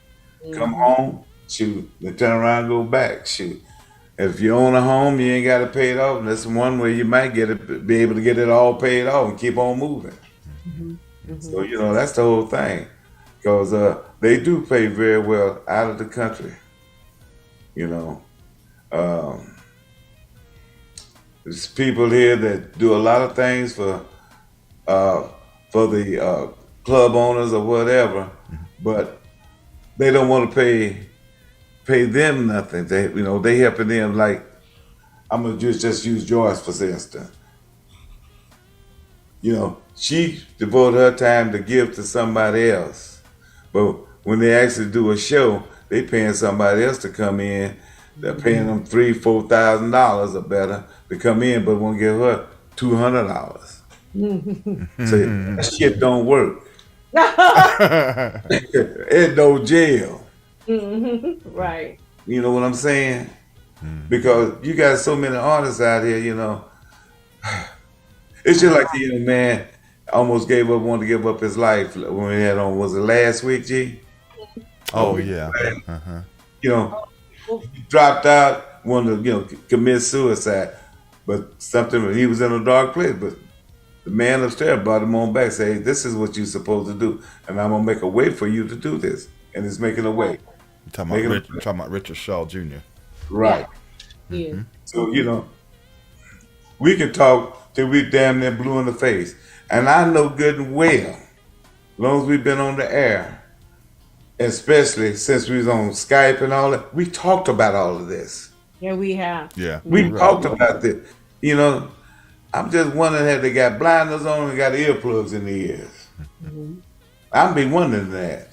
Come home, shoot, then turn around and go back, shoot. If you own a home, you ain't got to pay it off. And that's one way you might be able to get it all paid off and keep on moving. So, that's the whole thing. Because they do pay very well out of the country. There's people here that do a lot of things for the club owners or whatever, but they don't want to pay them nothing. They helping them. Like, I'm gonna just use Joyce for instance. She devoted her time to give to somebody else, but when they actually do a show, they paying somebody else to come in. They're paying them $3,000-$4,000 or better to come in, but won't give her $200. So that shit don't work. It no jail. Right. You know what I'm saying? Because you got so many artists out here, It's just like the young man almost wanted to give up his life when we had on, was it last week, G? Oh, yeah. He dropped out, wanted to commit suicide, but he was in a dark place, but the man upstairs brought him on back, say, hey, this is what you're supposed to do, and I'm going to make a way for you to do this. And it's making a way. You're talking about Richard Shaw Jr. Right. Yeah. So, we can talk till we damn near blue in the face. And I know good and well, as long as we've been on the air, especially since we was on Skype and all that, we talked about all of this. Yeah, we have. Yeah. We talked about this. I'm just wondering had they got blinders on and got earplugs in the ears. I'd be wondering that.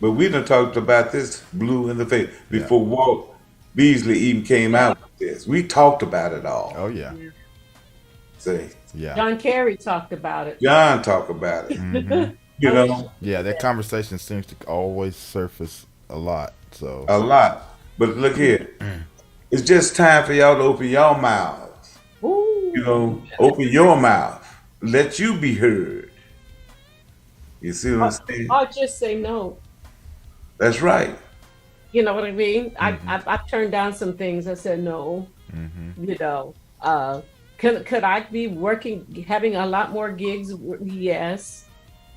But we done talked about this blue in the face before Walt Beasley even came out with this. We talked about it all. Oh, yeah. See? Yeah. John Kerry talked about it. John talked about it. Yeah, that conversation seems to always surface a lot. So A lot. But look here. It's just time for y'all to open your mouths. Ooh. Open your mouth. Let you be heard. You see what I'm saying? I'll just say no. That's right. You know what I mean? I've turned down some things. I said no. Could I be working, having a lot more gigs? Yes,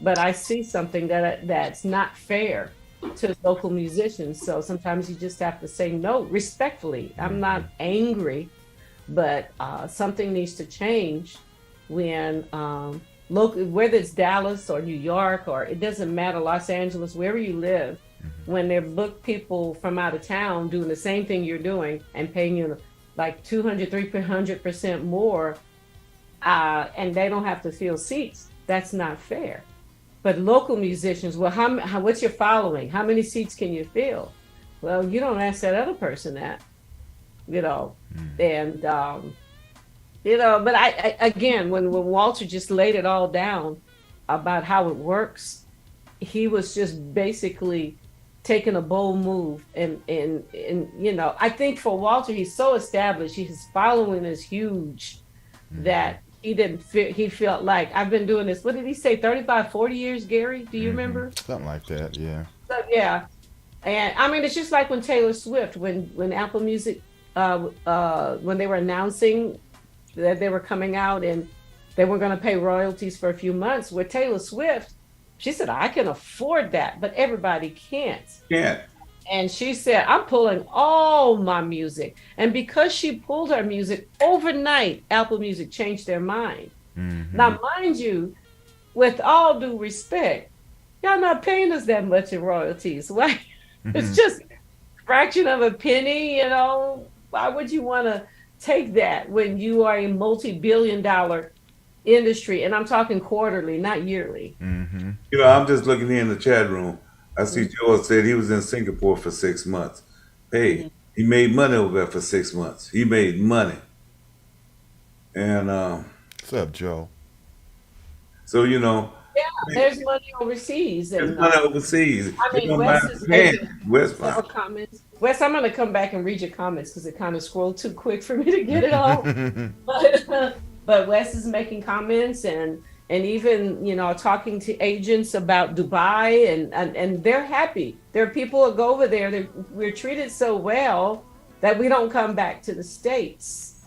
but I see something that's not fair to local musicians. So sometimes you just have to say no respectfully. I'm not angry, but something needs to change when local, whether it's Dallas or New York or it doesn't matter, Los Angeles, wherever you live, when they book people from out of town doing the same thing you're doing and paying you like 200, 300% more, and they don't have to fill seats. That's not fair. But local musicians, well, what's your following? How many seats can you fill? Well, you don't ask that other person that, you know, and but I again, when Walter just laid it all down about how it works, he was just basically taking a bold move, and I think for Walter, he's so established, his following is huge, that he felt like, I've been doing this, what did he say, 35, 40 years, Gary? Do you remember? Something like that, yeah. So, yeah. And I mean, it's just like when Taylor Swift, when Apple Music, when they were announcing that they were coming out and they were going to pay royalties for a few months, with Taylor Swift, she said, I can afford that, but everybody can't. Yeah. And she said, I'm pulling all my music. And because she pulled her music overnight, Apple Music changed their mind. Now, mind you, with all due respect, y'all not paying us that much in royalties. Why? It's just a fraction of a penny, Why would you want to take that when you are a multi-billion-dollar industry? And I'm talking quarterly, not yearly. I'm just looking here in the chat room. I see George said he was in Singapore for 6 months. Hey, he made money over there for 6 months. He made money. And what's up, Joe? So yeah, there's money overseas. And, there's money overseas. I mean, Wes is making several comments. Wes, I'm going to come back and read your comments because it kind of scrolled too quick for me to get it all. But Wes is making comments and even, talking to agents about Dubai, and they're happy. There are people who go over there. We're treated so well that we don't come back to the States.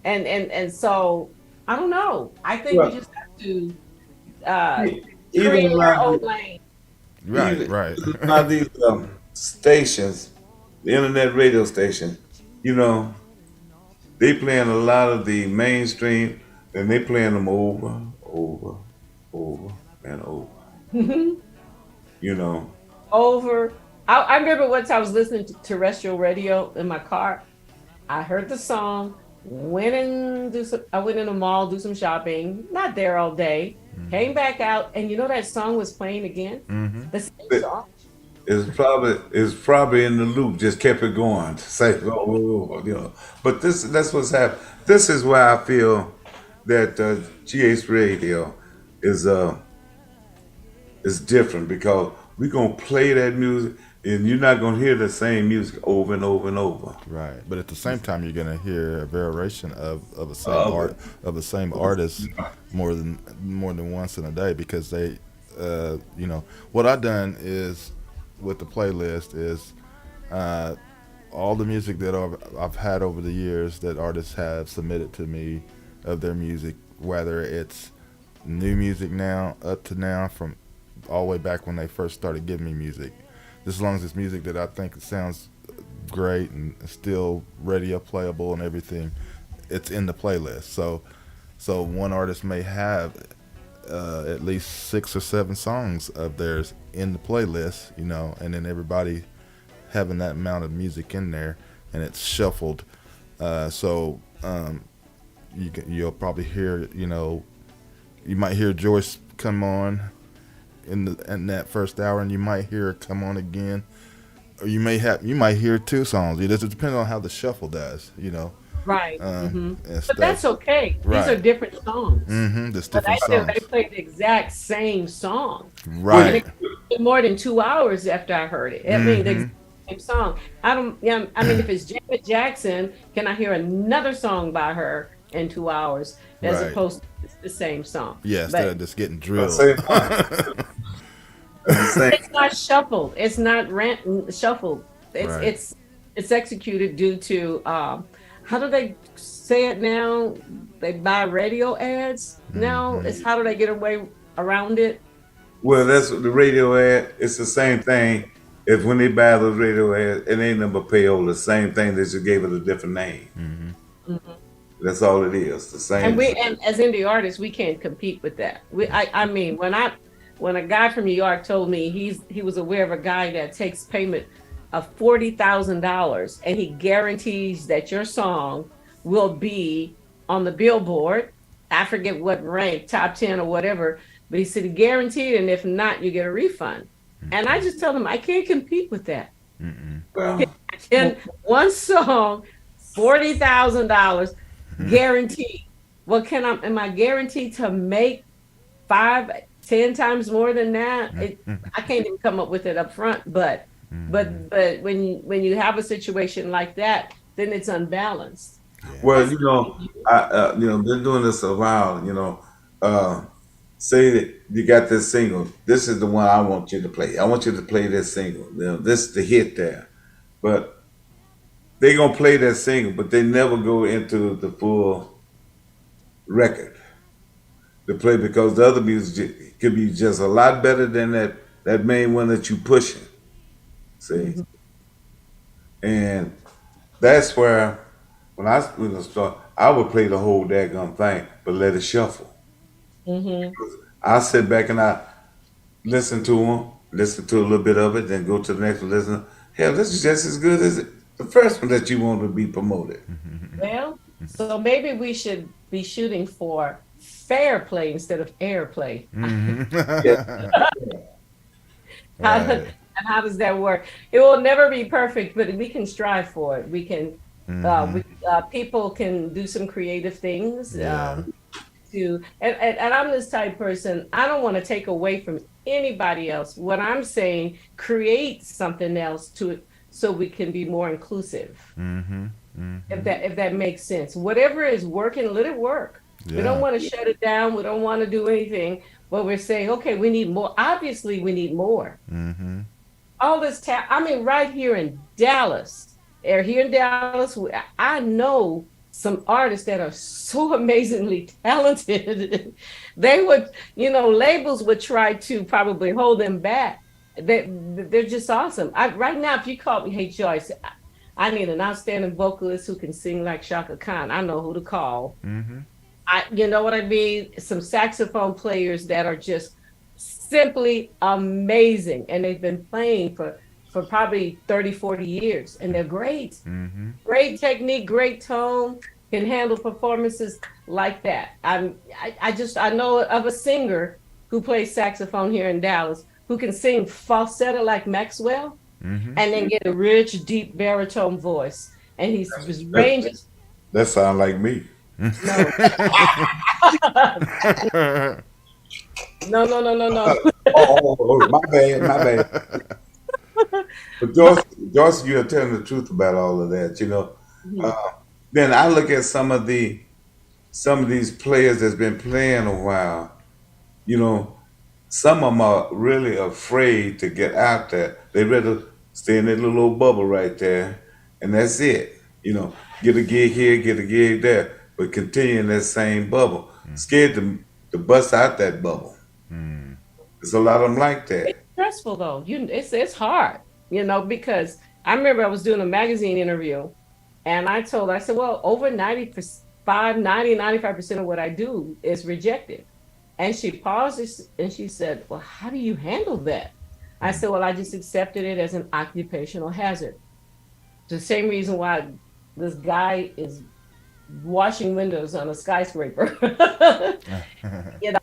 And so, I don't know. I think we just have to create our own lane. Right. Now these stations, the internet radio station, they playing a lot of the mainstream, and they playing them over, and over. Over. I remember once I was listening to terrestrial radio in my car. I heard the song, I went in the mall, do some shopping, not there all day, came back out, and that song was playing again. The same song. It's probably in the loop, just kept it going. Say, But that's what's happening. This is why I feel that GH Radio is different, because we're gonna play that music, and you're not gonna hear the same music over and over and over. Right, but at the same time, you're gonna hear a variation of the same artist more than once in a day, because they, what I've done is with the playlist is all the music that I've had over the years that artists have submitted to me of their music, whether it's new music now up to now, from all the way back when they first started giving me music, just as long as it's music that I think sounds great and still radio playable and everything, it's in the playlist. So one artist may have at least 6 or 7 songs of theirs in the playlist, and then everybody having that amount of music in there, and it's shuffled. You'll probably hear, you might hear Joyce come on in that first hour, and you might hear her come on again, or you might hear 2 songs. It just depends on how the shuffle does, Right. But that's okay. These are different songs. Just different songs. They play the exact same song. Right. More than 2 hours after I heard it. I mean, the exact same song. I mean, if it's Janet Jackson, can I hear another song by her in 2 hours as opposed to the same song? Yeah, instead of just getting drilled. It's not shuffled. It's not shuffled. It's executed due to how do they say it now? They buy radio ads now. It's how do they get away around it? Well, that's the radio ad. It's the same thing as when they buy those radio ads. It ain't number payola. The same thing. They just gave it a different name. That's all it is. The same. And as indie artists, we can't compete with that. I mean, when when a guy from New York told me he was aware of a guy that takes payment of $40,000 and he guarantees that your song will be on the Billboard. I forget what rank, top 10 or whatever, but he said guaranteed, and if not, you get a refund. And I just told him I can't compete with that. Well, And one song, $40,000 guaranteed. Well, am I guaranteed to make 5, 10 times more than that? I can't even come up with it up front, but when you have a situation like that, then it's unbalanced. well, been doing this a while. Say that you got this single. This is the one I want you to play. I want you to play this single. This is the hit there. But they gonna play that single, but they never go into the full record to play because the other music could be just a lot better than that main one that you pushing. See, and that's where when I was start, I would play the whole daggone thing, but let it shuffle. I sit back and I listen to them, listen to a little bit of it, then go to the next one. Listen, hell, this is just as good as the first one that you want to be promoted. Well, so maybe we should be shooting for fair play instead of airplay. And how does that work? It will never be perfect, but we can strive for it. We can, people can do some creative things. And I'm this type of person. I don't want to take away from anybody else. What I'm saying, create something else so we can be more inclusive. If that makes sense. Whatever is working, let it work. We don't want to shut it down. We don't want to do anything. But we're saying, okay, we need more. Obviously, we need more. All this right here in Dallas, I know some artists that are so amazingly talented. They would, labels would try to probably hold them back. They're just awesome. Right now, if you call me, hey Joyce, I need an outstanding vocalist who can sing like Shaka Khan. I know who to call. You know what I mean? Some saxophone players that are just simply amazing, and they've been playing for probably 30, 40 years, and they're great. Great technique, great tone, can handle performances like that. I know of a singer who plays saxophone here in Dallas who can sing falsetto like Maxwell, and then get a rich, deep baritone voice. And his ranges. That sounds like me. No. No. Oh, my bad. But Joyce, you are telling the truth about all of that, Then I look at some of these players that's been playing a while. Some of them are really afraid to get out there. They rather stay in that little old bubble right there, and that's it. Get a gig here, get a gig there, but continue in that same bubble. Scared to bust out that bubble. There's a lot of them like that. It's stressful though. It's hard, because I remember I was doing a magazine interview, and I said, well, over 95% of what I do is rejected. And she paused and she said, well, how do you handle that? I said, well, I just accepted it as an occupational hazard. The same reason why this guy is washing windows on a skyscraper.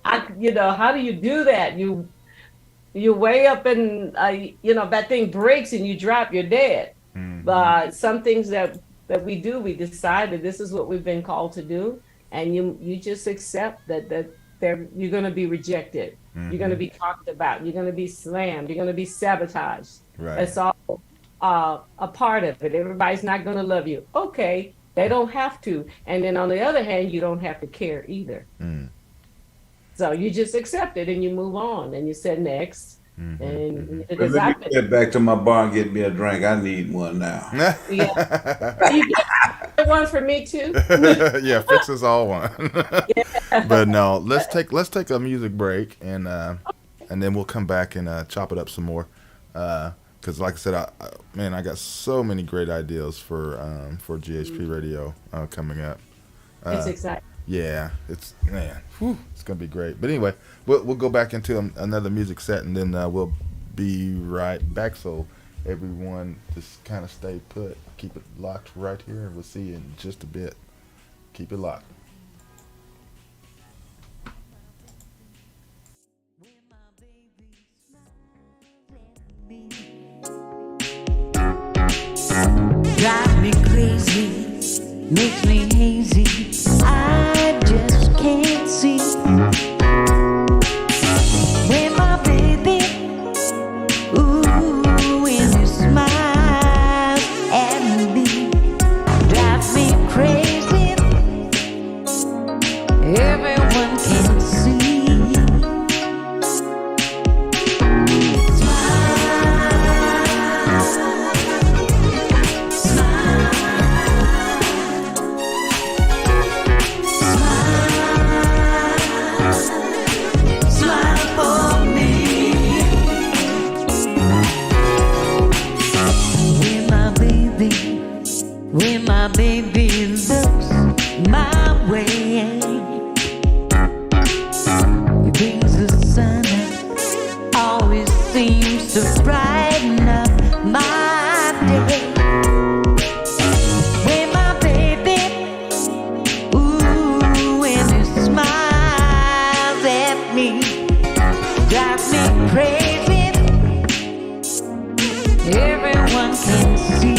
How do you do that? You're way up and that thing breaks and you drop, you're dead. But some things that we do, we decide that this is what we've been called to do, and you just accept that you're going to be rejected. You're going to be talked about. You're going to be slammed. You're going to be sabotaged. Right. That's all a part of it. Everybody's not going to love you. Okay, they don't have to. And then on the other hand, you don't have to care either. So you just accept it and you move on and you said next. And let me get back to my bar and get me a drink. I need one now. Yeah. You get one for me too. Yeah, fix us all one. But no, let's take a music break and then we'll come back and chop it up some more. Because like I said, I got so many great ideas for GHP Radio coming up. It's exciting. Yeah, it's man, it's gonna be great. But anyway, we'll go back into another music set, and then we'll be right back. So everyone, just kind of stay put, keep it locked right here, and we'll see you in just a bit. Keep it locked. Drive me crazy, makes me hazy. I just can't see when my baby, ooh, when he smiles at me, drives me crazy. Everyone can see. When my baby looks my way, he brings the sun up, always seems to brighten up my day. When my baby, ooh, when he smiles at me, drives me crazy. Everyone can see.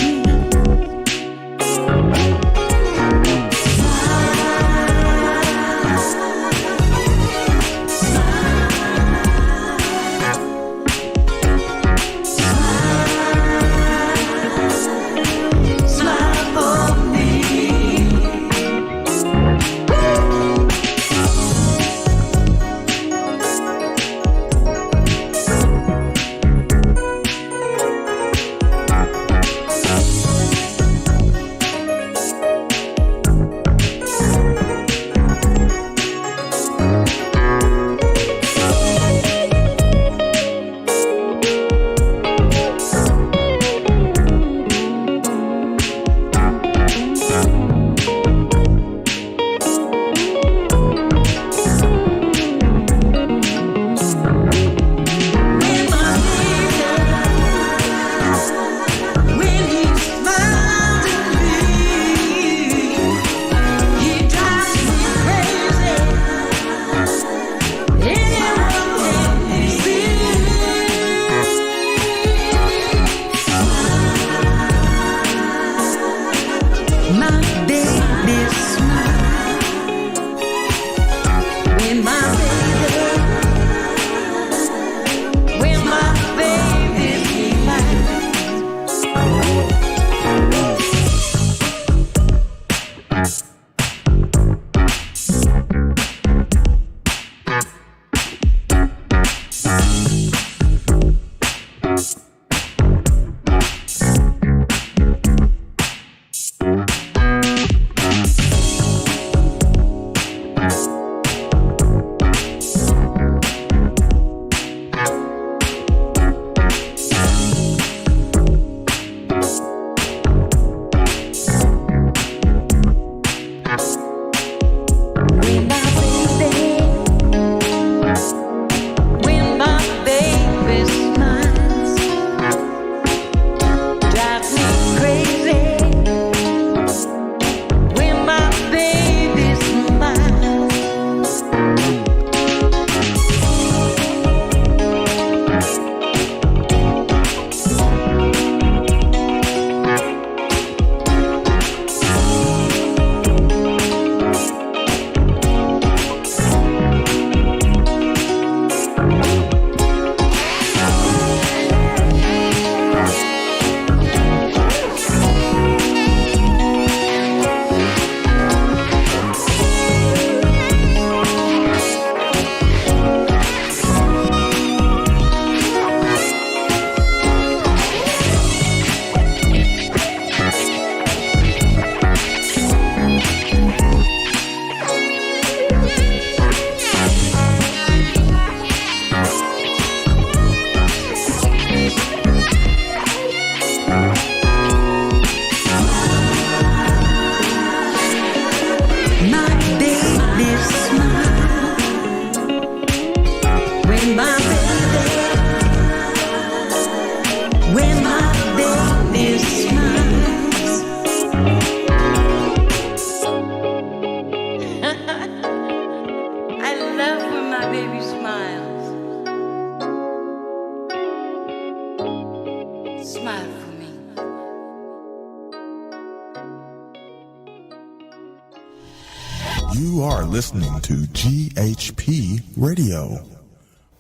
You are listening to GHP Radio,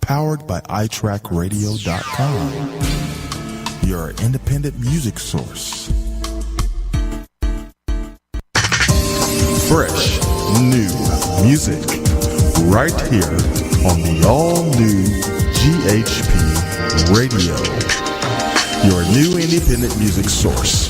powered by iTrackRadio.com, your independent music source. Fresh, new music, right here on the all-new GHP Radio, your new independent music source.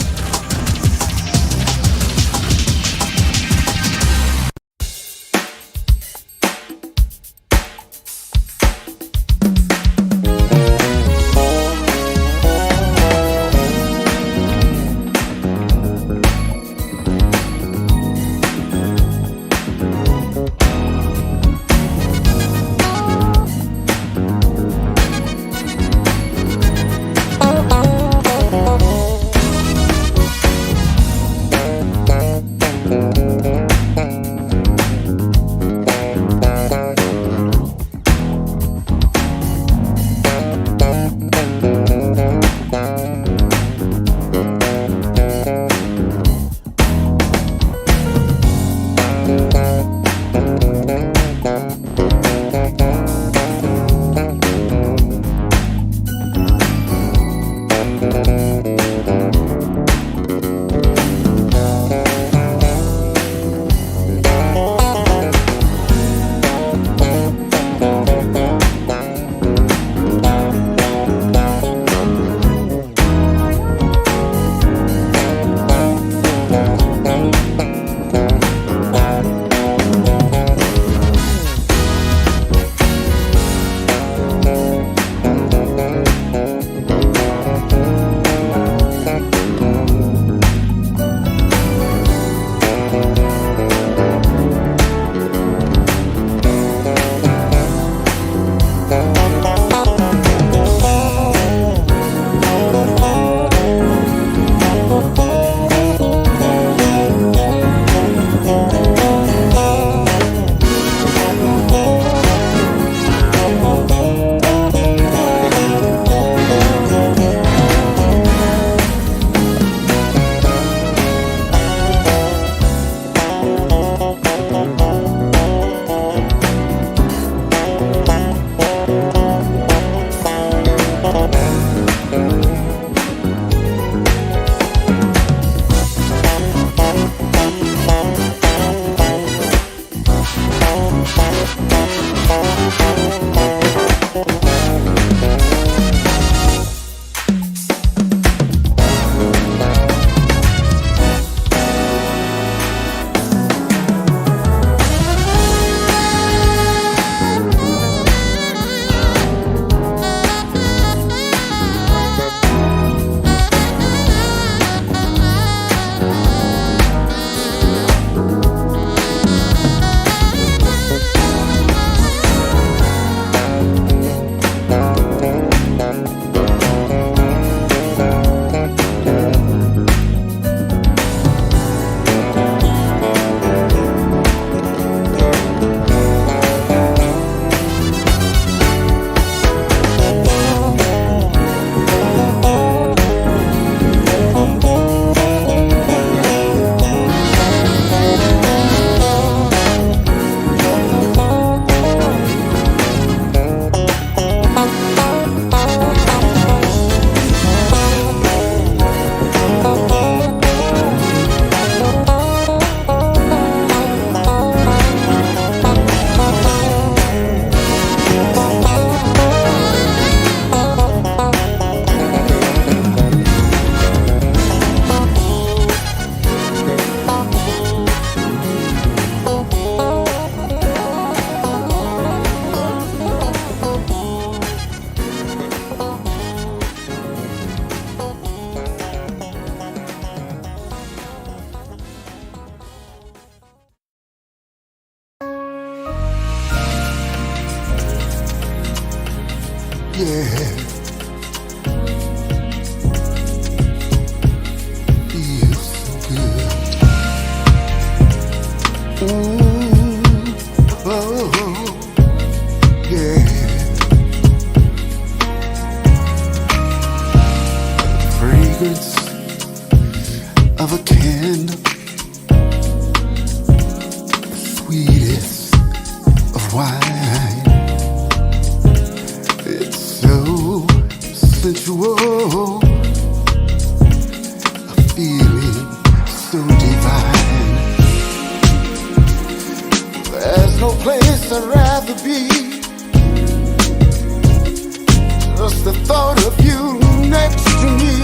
Yeah. Feels so good. Oh, yeah. Fragrance of a candle, sweetest of wine. It's so sensual, a feeling so divine. There's no place I'd rather be. Just the thought of you next to me.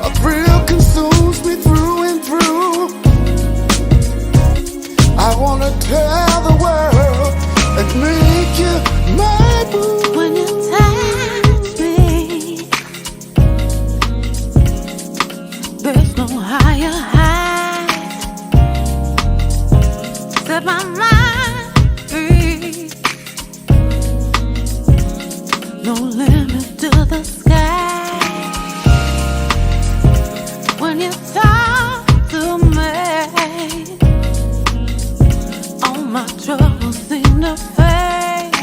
A thrill consumes me through and through. I wanna tell the world and make you my boo. When you touch me, there's no higher high. Set my mind free. No limit to the sky. When you talk to me, all my troubles seem to fade.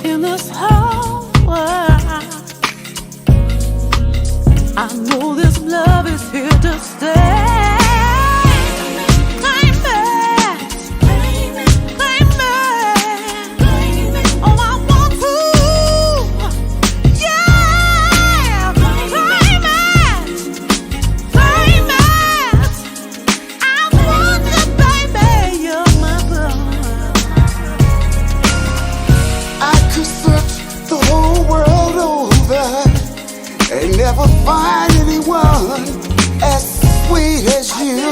In this whole world, I know this love is here to stay. Never find anyone as sweet as you.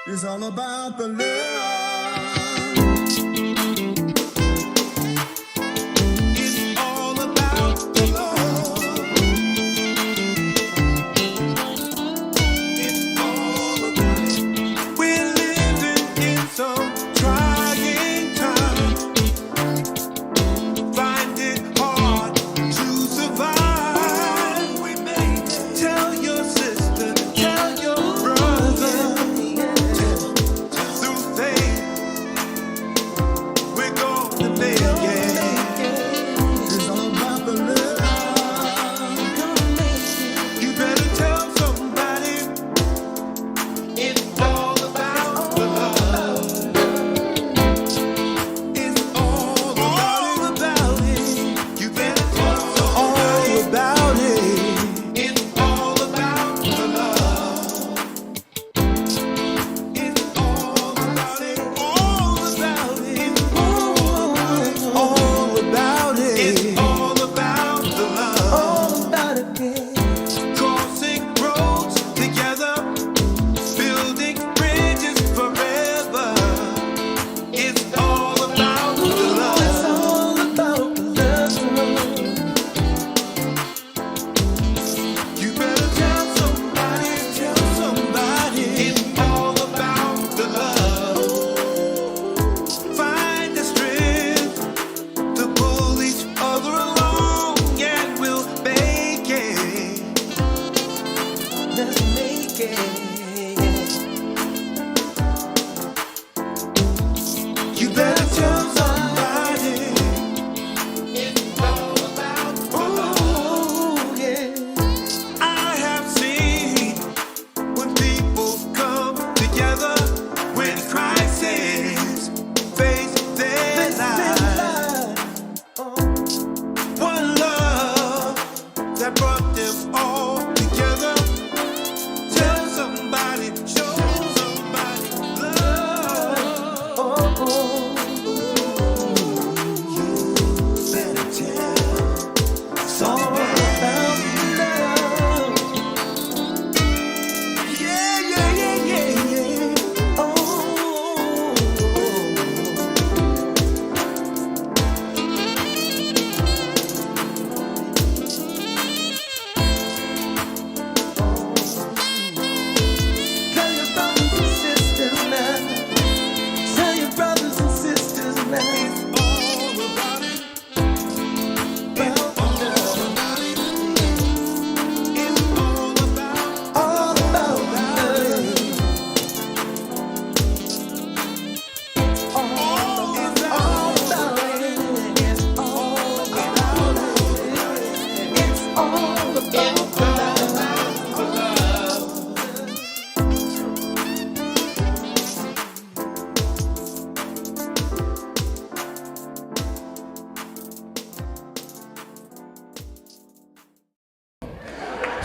It's all about the love. It's all about the love. It's all about it. We're living in some trying times. Find it hard to survive. We may tell your sister, tell your brother.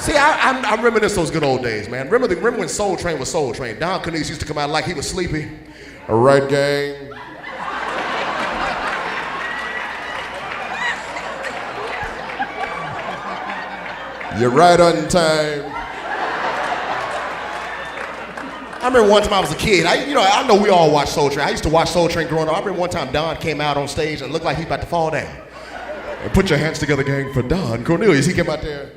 See, I reminisce those good old days, man. Remember when Soul Train was Soul Train? Don Cornelius used to come out like he was sleepy. All right, gang. You're right on time. I remember one time I was a kid. I know we all watched Soul Train. I used to watch Soul Train growing up. I remember one time Don came out on stage and looked like he's about to fall down. And put your hands together, gang, for Don Cornelius. He came out there.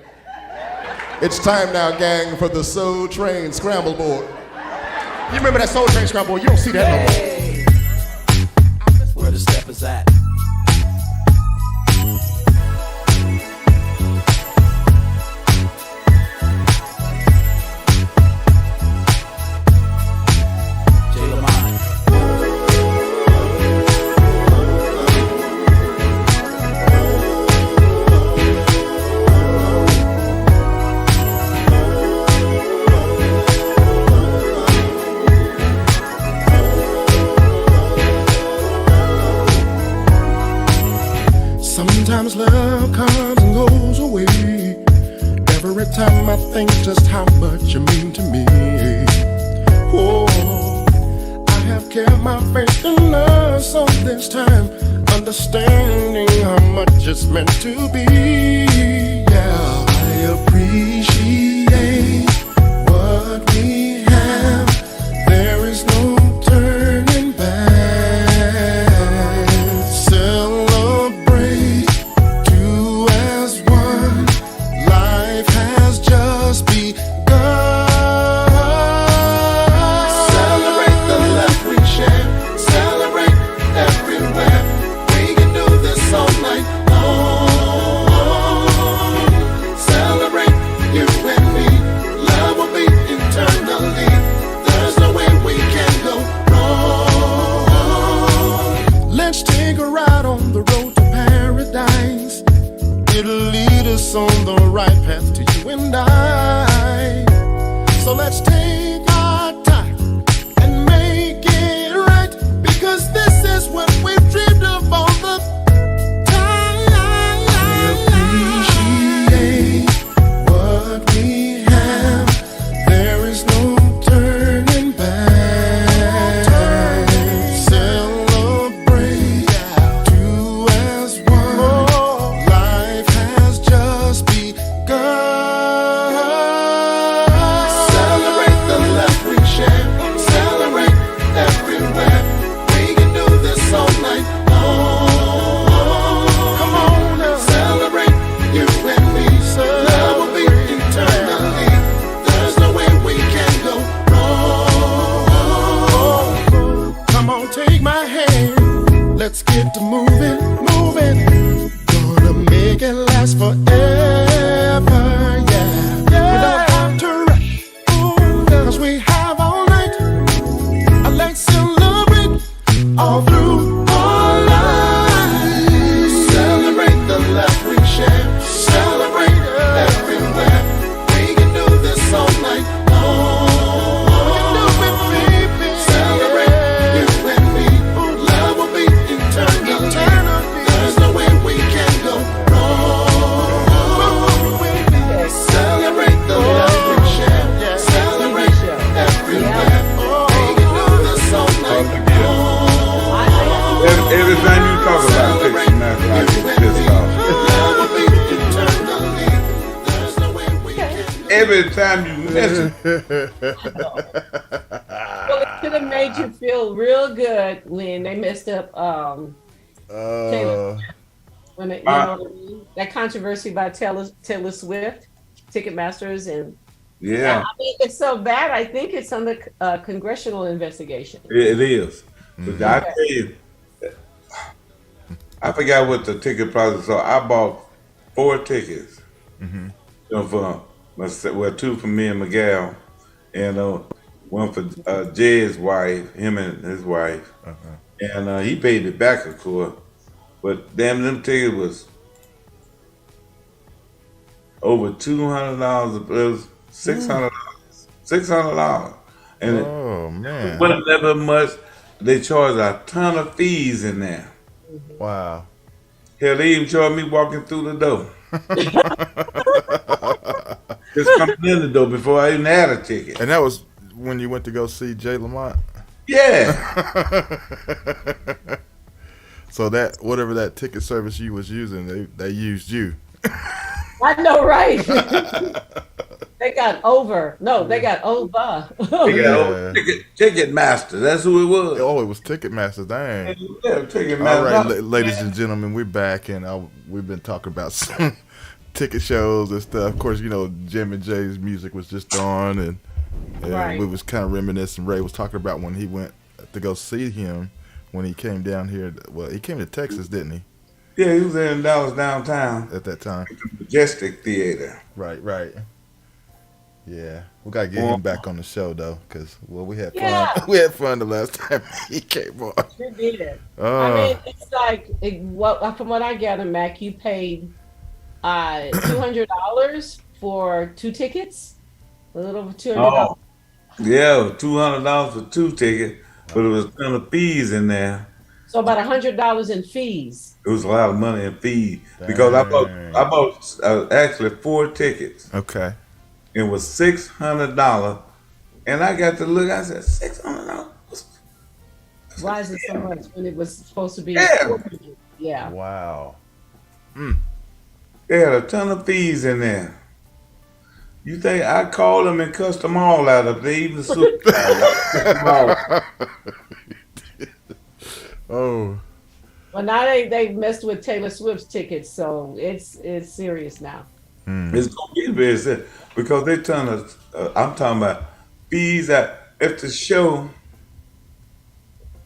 It's time now, gang, for the Soul Train Scramble Board. You remember that Soul Train Scramble Board? You don't see that no more. Where the steppers at? Sometimes love comes and goes away. Every time I think just how much you mean to me. Oh, I have kept my faith in us all this time, understanding how much it's meant to be. Yeah, I appreciate what we have. There is no turning back. On the right path to you and I. So let's take our time and make it right, because this is what we've dreamed of all the time. I appreciate what we have. There is no turning back. Celebrate two as one. Life has just begun. Celebrate the love we share. Celebrate everywhere. We can do this all night long. Come on now. Celebrate you and me. Love will be eternally. There's no way we can go wrong. Come on, take my hand. Let's get to moving, moving. Gonna make it last forever, yeah. We don't have to rush, cause we have all night. Let's celebrate all through our lives. Celebrate the love we share. Celebrate everywhere. We can do this all night long. Celebrate you and me. Love will be eternally. There's no way we can go wrong. Celebrate the love we share. Celebrate everywhere. We can do this all night long. Everything you talk about takes some matter. I get pissed off. Love will be eternally. There's no way we can go. Every time you mention Well, it could have made you feel real good when they messed up Taylor. When it, you know what I mean? That controversy by Taylor Swift, Ticketmasters, and yeah, I mean, it's so bad. I think it's under congressional investigation. it is. But I tell you, I forgot what the ticket prices are. I bought 4 tickets. You know, for two for me and Miguel, and one for Jed's wife, him and his wife, and he paid it back, of course. But damn, them tickets was over $200. It was $600, and Oh man! it wasn't never much. They charged a ton of fees in there. Wow. Hell, they even charged me walking through the door. Just coming in the door before I even had a ticket. And that was when you went to go see Jay Lamont. Yeah. So that whatever that ticket service you was using, they used you. I know, right? They got over. No, they got over. Yeah. Ticket Master. That's who it was. Oh, it was Ticketmaster. Dang. Yeah, Ticket All right, Master. ladies and gentlemen, we're back, and we've been talking about some ticket shows and stuff. Of course, you know, Jim and Jay's music was just on, and Right. we was kind of reminiscing. Ray was talking about when he went to go see him when he came down here. Well, he came to Texas, didn't he? Yeah, he was in Dallas downtown At that time. Majestic Theater. Right. Yeah, we gotta get him back on the show though, cause we had fun. Yeah. We had fun the last time he came on. Sure did. Oh. I mean, it's like from what I gather, Mac, you paid $200 for 2 tickets, a little over $200. Oh, yeah, $200 for 2 tickets, but it was a ton of fees in there. So about $100 in fees. It was a lot of money in fees because I bought actually 4 tickets. Okay. It was $600, and I got to look. I said, $600. Why is it so much when it was supposed to be? Yeah. Yeah. Wow. They had a ton of fees in there. You think I called them and cussed them all out of they even sued? Oh. Well, now they messed with Taylor Swift's tickets, so it's serious now. It's gonna be very sad because they turn us. I'm talking about fees that if the show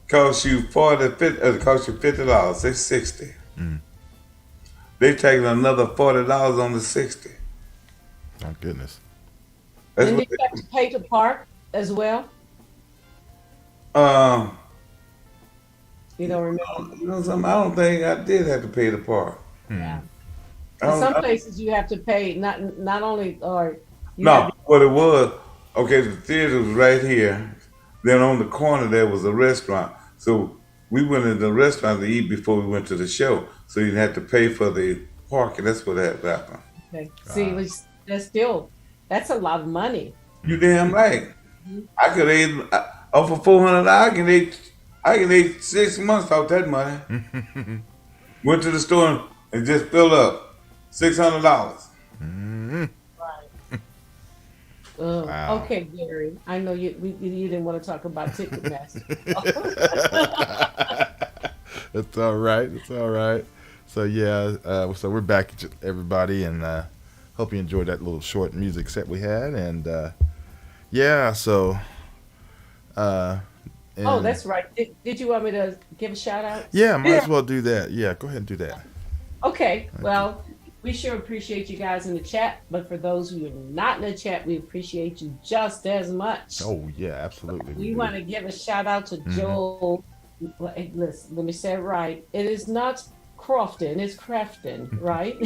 costs you $50, say $60. They taking another $40 on the $60. My goodness. That's And what you have to pay to park as well. You don't remember? You know something? I don't think I did have to pay the park. Yeah. I In don't- some I- places you have to pay not only or you No, have to- what it was, okay, the theater was right here. Then on the corner there was a restaurant. So we went in the restaurant to eat before we went to the show. So you had to pay for the parking. That's what happened. okay. See, that's a lot of money. You damn right. I could eat for $400. I can eat 6 months off that money. Went to the store and just filled up $600. Wow. Okay, Gary. I know you didn't want to talk about Ticketmaster. It's all right. It's all right. So yeah, so we're back, everybody, and hope you enjoyed that little short music set we had. And yeah, so. Oh, that's right. Did you want me to give a shout out? Yeah, might as well do that. Yeah, go ahead and do that. Okay. Well, we sure appreciate you guys in the chat, but for those who are not in the chat, we appreciate you just as much. Oh yeah, absolutely. We want to give a shout out to Joel. Well, hey, listen, let me say it right. It is not Crofton, it's Crafton, right?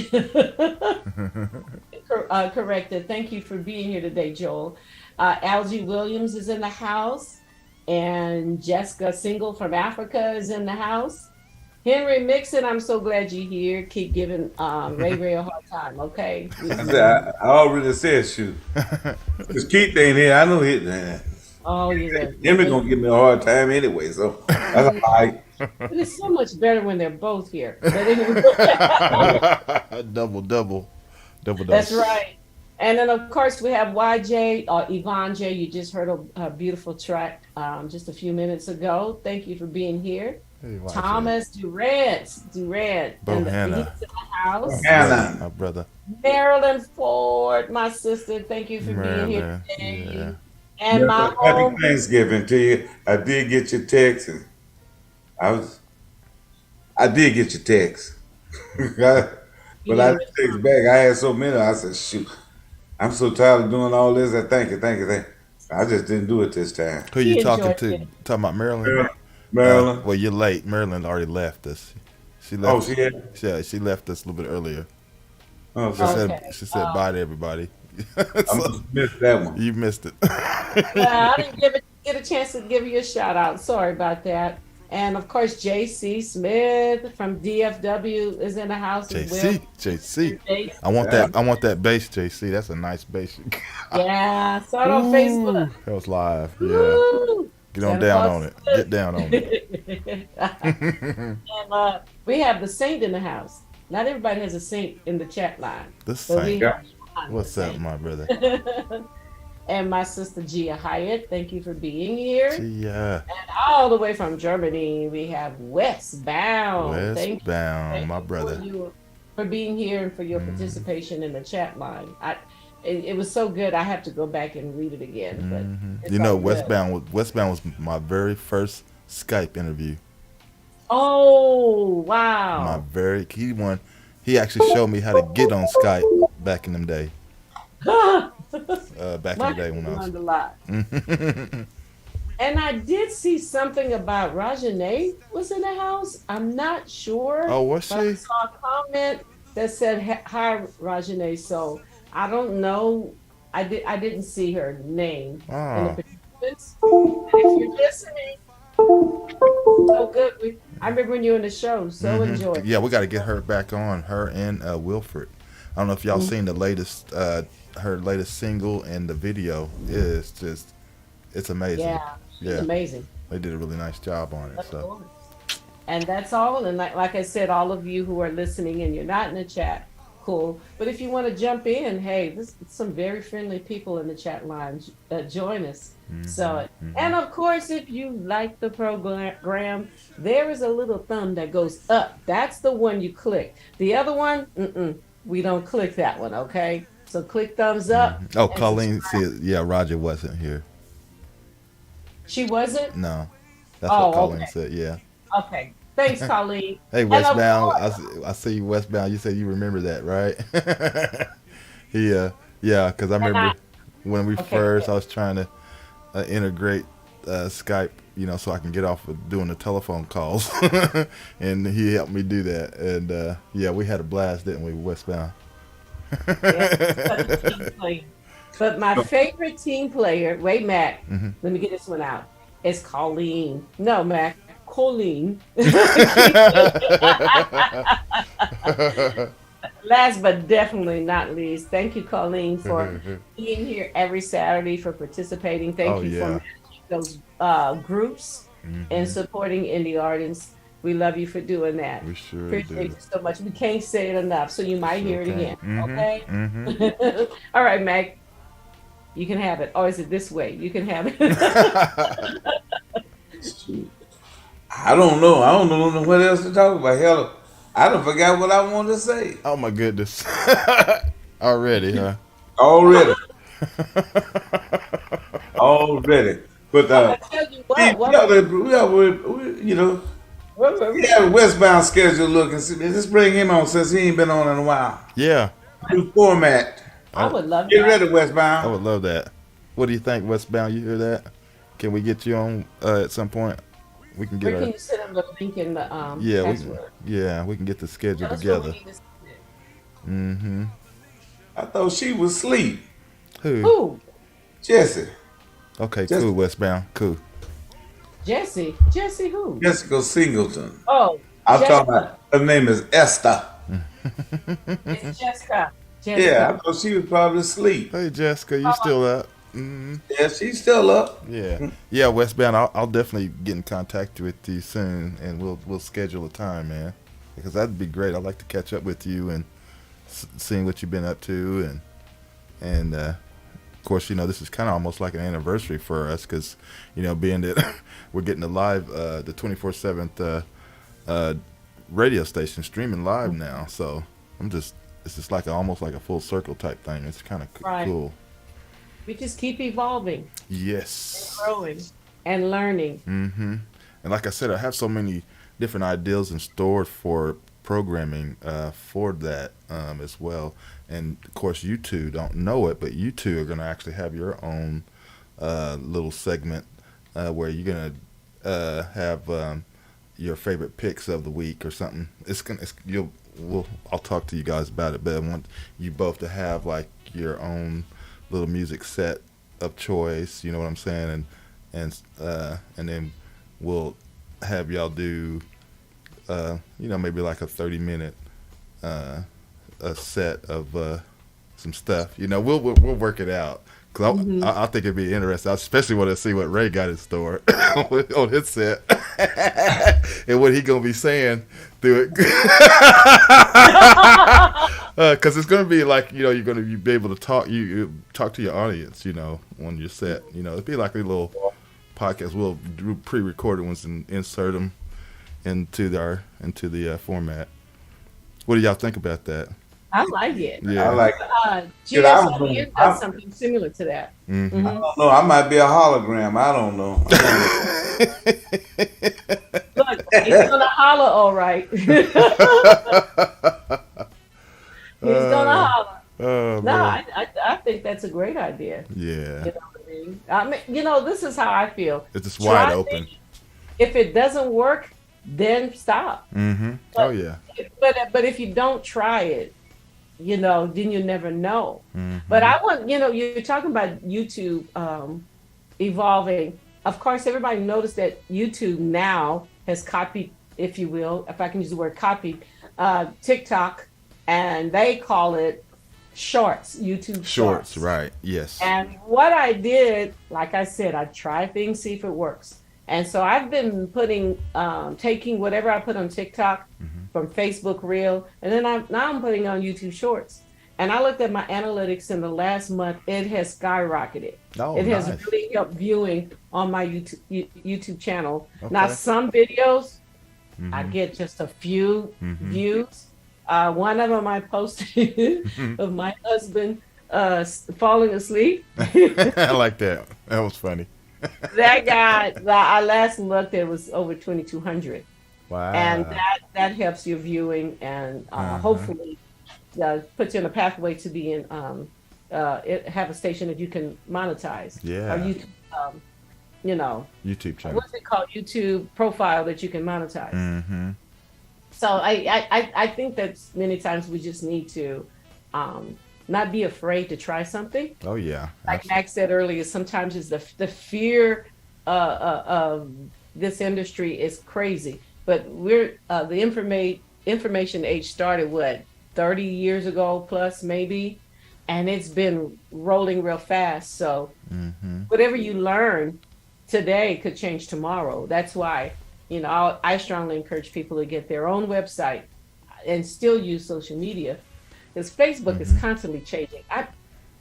Corrected. Thank you for being here today, Joel. Algie Williams is in the house, and Jessica Single from Africa is in the house. Henry Mixon, I'm so glad you're here. Keep giving Ray a hard time, okay? I already said shoot. Because Keith ain't here. I know he. Oh, yeah. Him is gonna give me a hard time anyway. So that's all right. But it's so much better when they're both here. But anyway. double. That's right. And then, of course, we have YJ, Yvonne J. You just heard a beautiful track just a few minutes ago. Thank you for being here. Hey, Thomas Durant. Bohanna. He's in the house. Hannah. My brother. Marilyn Ford, my sister. Thank you for being here today. Yeah. And my Happy home. Thanksgiving to you. I did get your text. And I did get your text. But I didn't text back. I had so many. I said, shoot, I'm so tired of doing all this. Thank you. I just didn't do it this time. Who you He talking enjoyed to? it. Talking about Marilyn? Marilyn. Well, you're late. Marilyn already left us. She left. Oh, she had? Yeah, she left us a little bit earlier. Oh, She so said she said bye to everybody. I must missed that one. You missed it. I didn't get a chance to give you a shout out. Sorry about that. And of course, JC Smith from DFW is in the house as well. JC. I want that. I want that bass, JC. That's a nice bass. Yeah, saw it on Facebook. That was live. Yeah. Woo! Get on down on it. Get down on it. And we have the Saint in the house. Not everybody has a Saint in the chat line. The Saint. What's Saint. up, my brother? And my sister Gia Hyatt, thank you for being here. Gia. And all the way from Germany, we have Westbound. Westbound, my brother. For being here and for your participation in the chat line. It was so good. I have to go back and read it again. But you know, Westbound was my very first Skype interview. Oh wow! He actually showed me how to get on Skype back in them day. Back in the day when I was learned a lot. And I did see something about Rajane was in the house. I'm not sure. Oh, was she? I saw a comment that said hi Rajane. So I don't know. I didn't see her name in the participants. And if you're listening, so good. I remember when you were in the show. So enjoyed. Yeah, we got to get her back on. Her and Wilfred. I don't know if y'all seen the latest, her latest single, and the video is just, it's amazing. Yeah, she's amazing. They did a really nice job on it. So. And that's all. And like I said, all of you who are listening and you're not in the chat, cool. But if you want to jump in, hey, there's some very friendly people in the chat line. Join us. And of course, if you like the program, there is a little thumb that goes up. That's the one you click. The other one, we don't click that one, okay? So click thumbs up. Oh, Colleen said, yeah, Roger wasn't here. She wasn't? No. That's what Colleen said, yeah. Okay. Thanks, Colleen. Hey, Westbound. I see you, Westbound. You said you remember that, right? Yeah, because I remember when we first, I was trying to integrate Skype, so I can get off of doing the telephone calls. And he helped me do that. And yeah, we had a blast, didn't we, Westbound? But my favorite team player, wait, Mac, let me get this one out, is Colleen. No, Mac, Colleen. Last but definitely not least, thank you, Colleen, for being here every Saturday, for participating. Thank you for managing those groups and supporting indie artists. We love you for doing that. We sure appreciate you so much. We can't say it enough, so you might hear it again. Okay? All right, Mac. You can have it. Or is it this way? You can have it. I don't know. I don't know what else to talk about. Hell, I done forgot what I wanted to say. Oh my goodness. Already, huh? Already. But I tell you we have a Westbound schedule looking. Let's bring him on since he ain't been on in a while. Yeah. New format. I would love Get ready, Westbound. I would love that. What do you think, Westbound? You hear that? Can we get you on at some point? We can get. Can you send him the link in the we can get the schedule together. I thought she was asleep. Who? Jesse. Okay, cool, Westbound. Cool. Jesse who? Jessica Singleton. Oh, I'm talking about, her name is Esther. It's Jessica. Yeah, I thought she was probably asleep. Hey, Jessica, you still up? Yeah, she's still up. Yeah, Westbound. I'll definitely get in contact with you soon, and we'll schedule a time, man, because that'd be great. I'd like to catch up with you and seeing what you've been up to, and of course, this is kind of almost like an anniversary for us, because being that we're getting the live, the 24/7 radio station streaming live now, so it's just like almost like a full circle type thing. It's kind of cool. We just keep evolving. Yes. And growing and learning. And like I said, I have so many different ideas in store for programming for that as well. And of course, you two don't know it, but you two are going to actually have your own little segment where you're going to have your favorite picks of the week or something. I'll talk to you guys about it, but I want you both to have like your own little music set of choice, you know what I'm saying, and then we'll have y'all do, maybe like a 30-minute a set of some stuff. We'll work it out. Cause I think it'd be interesting. I especially want to see what Ray got in store on his set and what he gonna be saying through it. Because it's gonna be like you're gonna be able to talk. You talk to your audience. On your set. It'd be like a little podcast. We'll do pre-recorded ones and insert them into the format. What do y'all think about that? I like it. Yeah, I like GHP does something similar to that. Mm-hmm. I don't know. I might be a hologram. I don't know. Look, he's gonna holler, all right. He's gonna holler. I think that's a great idea. Yeah. You know what I mean? This is how I feel. It's just wide open. Things. If it doesn't work, then stop. Mm-hmm. But, yeah. But if you don't try it, then you never know. Mm-hmm. But I want, you're talking about YouTube evolving. Of course, everybody noticed that YouTube now has copied, if you will, if I can use the word copied, TikTok, and they call it Shorts, YouTube Shorts. Right, yes. And what I did, like I said, I try things, see if it works. And so I've been taking whatever I put on TikTok from Facebook Reel, and then now I'm putting on YouTube Shorts. And I looked at my analytics in the last month; it has skyrocketed. Oh, it has nice. really helped viewing on my YouTube channel. Okay. Now, some videos I get just a few views. One of them I posted of my husband falling asleep. I like that. That was funny. That guy, I last looked, it was over 2,200. Wow. And that helps your viewing and hopefully puts you on a pathway to be in, have a station that you can monetize. Yeah. Or YouTube, YouTube channel. What's it called? YouTube profile that you can monetize. Mm-hmm. So I think that many times we just need to not be afraid to try something. Oh yeah. Like Max said earlier, sometimes it's the fear of this industry is crazy. But we're the information age started 30 years ago plus maybe, and it's been rolling real fast. So whatever you learn today could change tomorrow. That's why I strongly encourage people to get their own website and still use social media, because Facebook is constantly changing.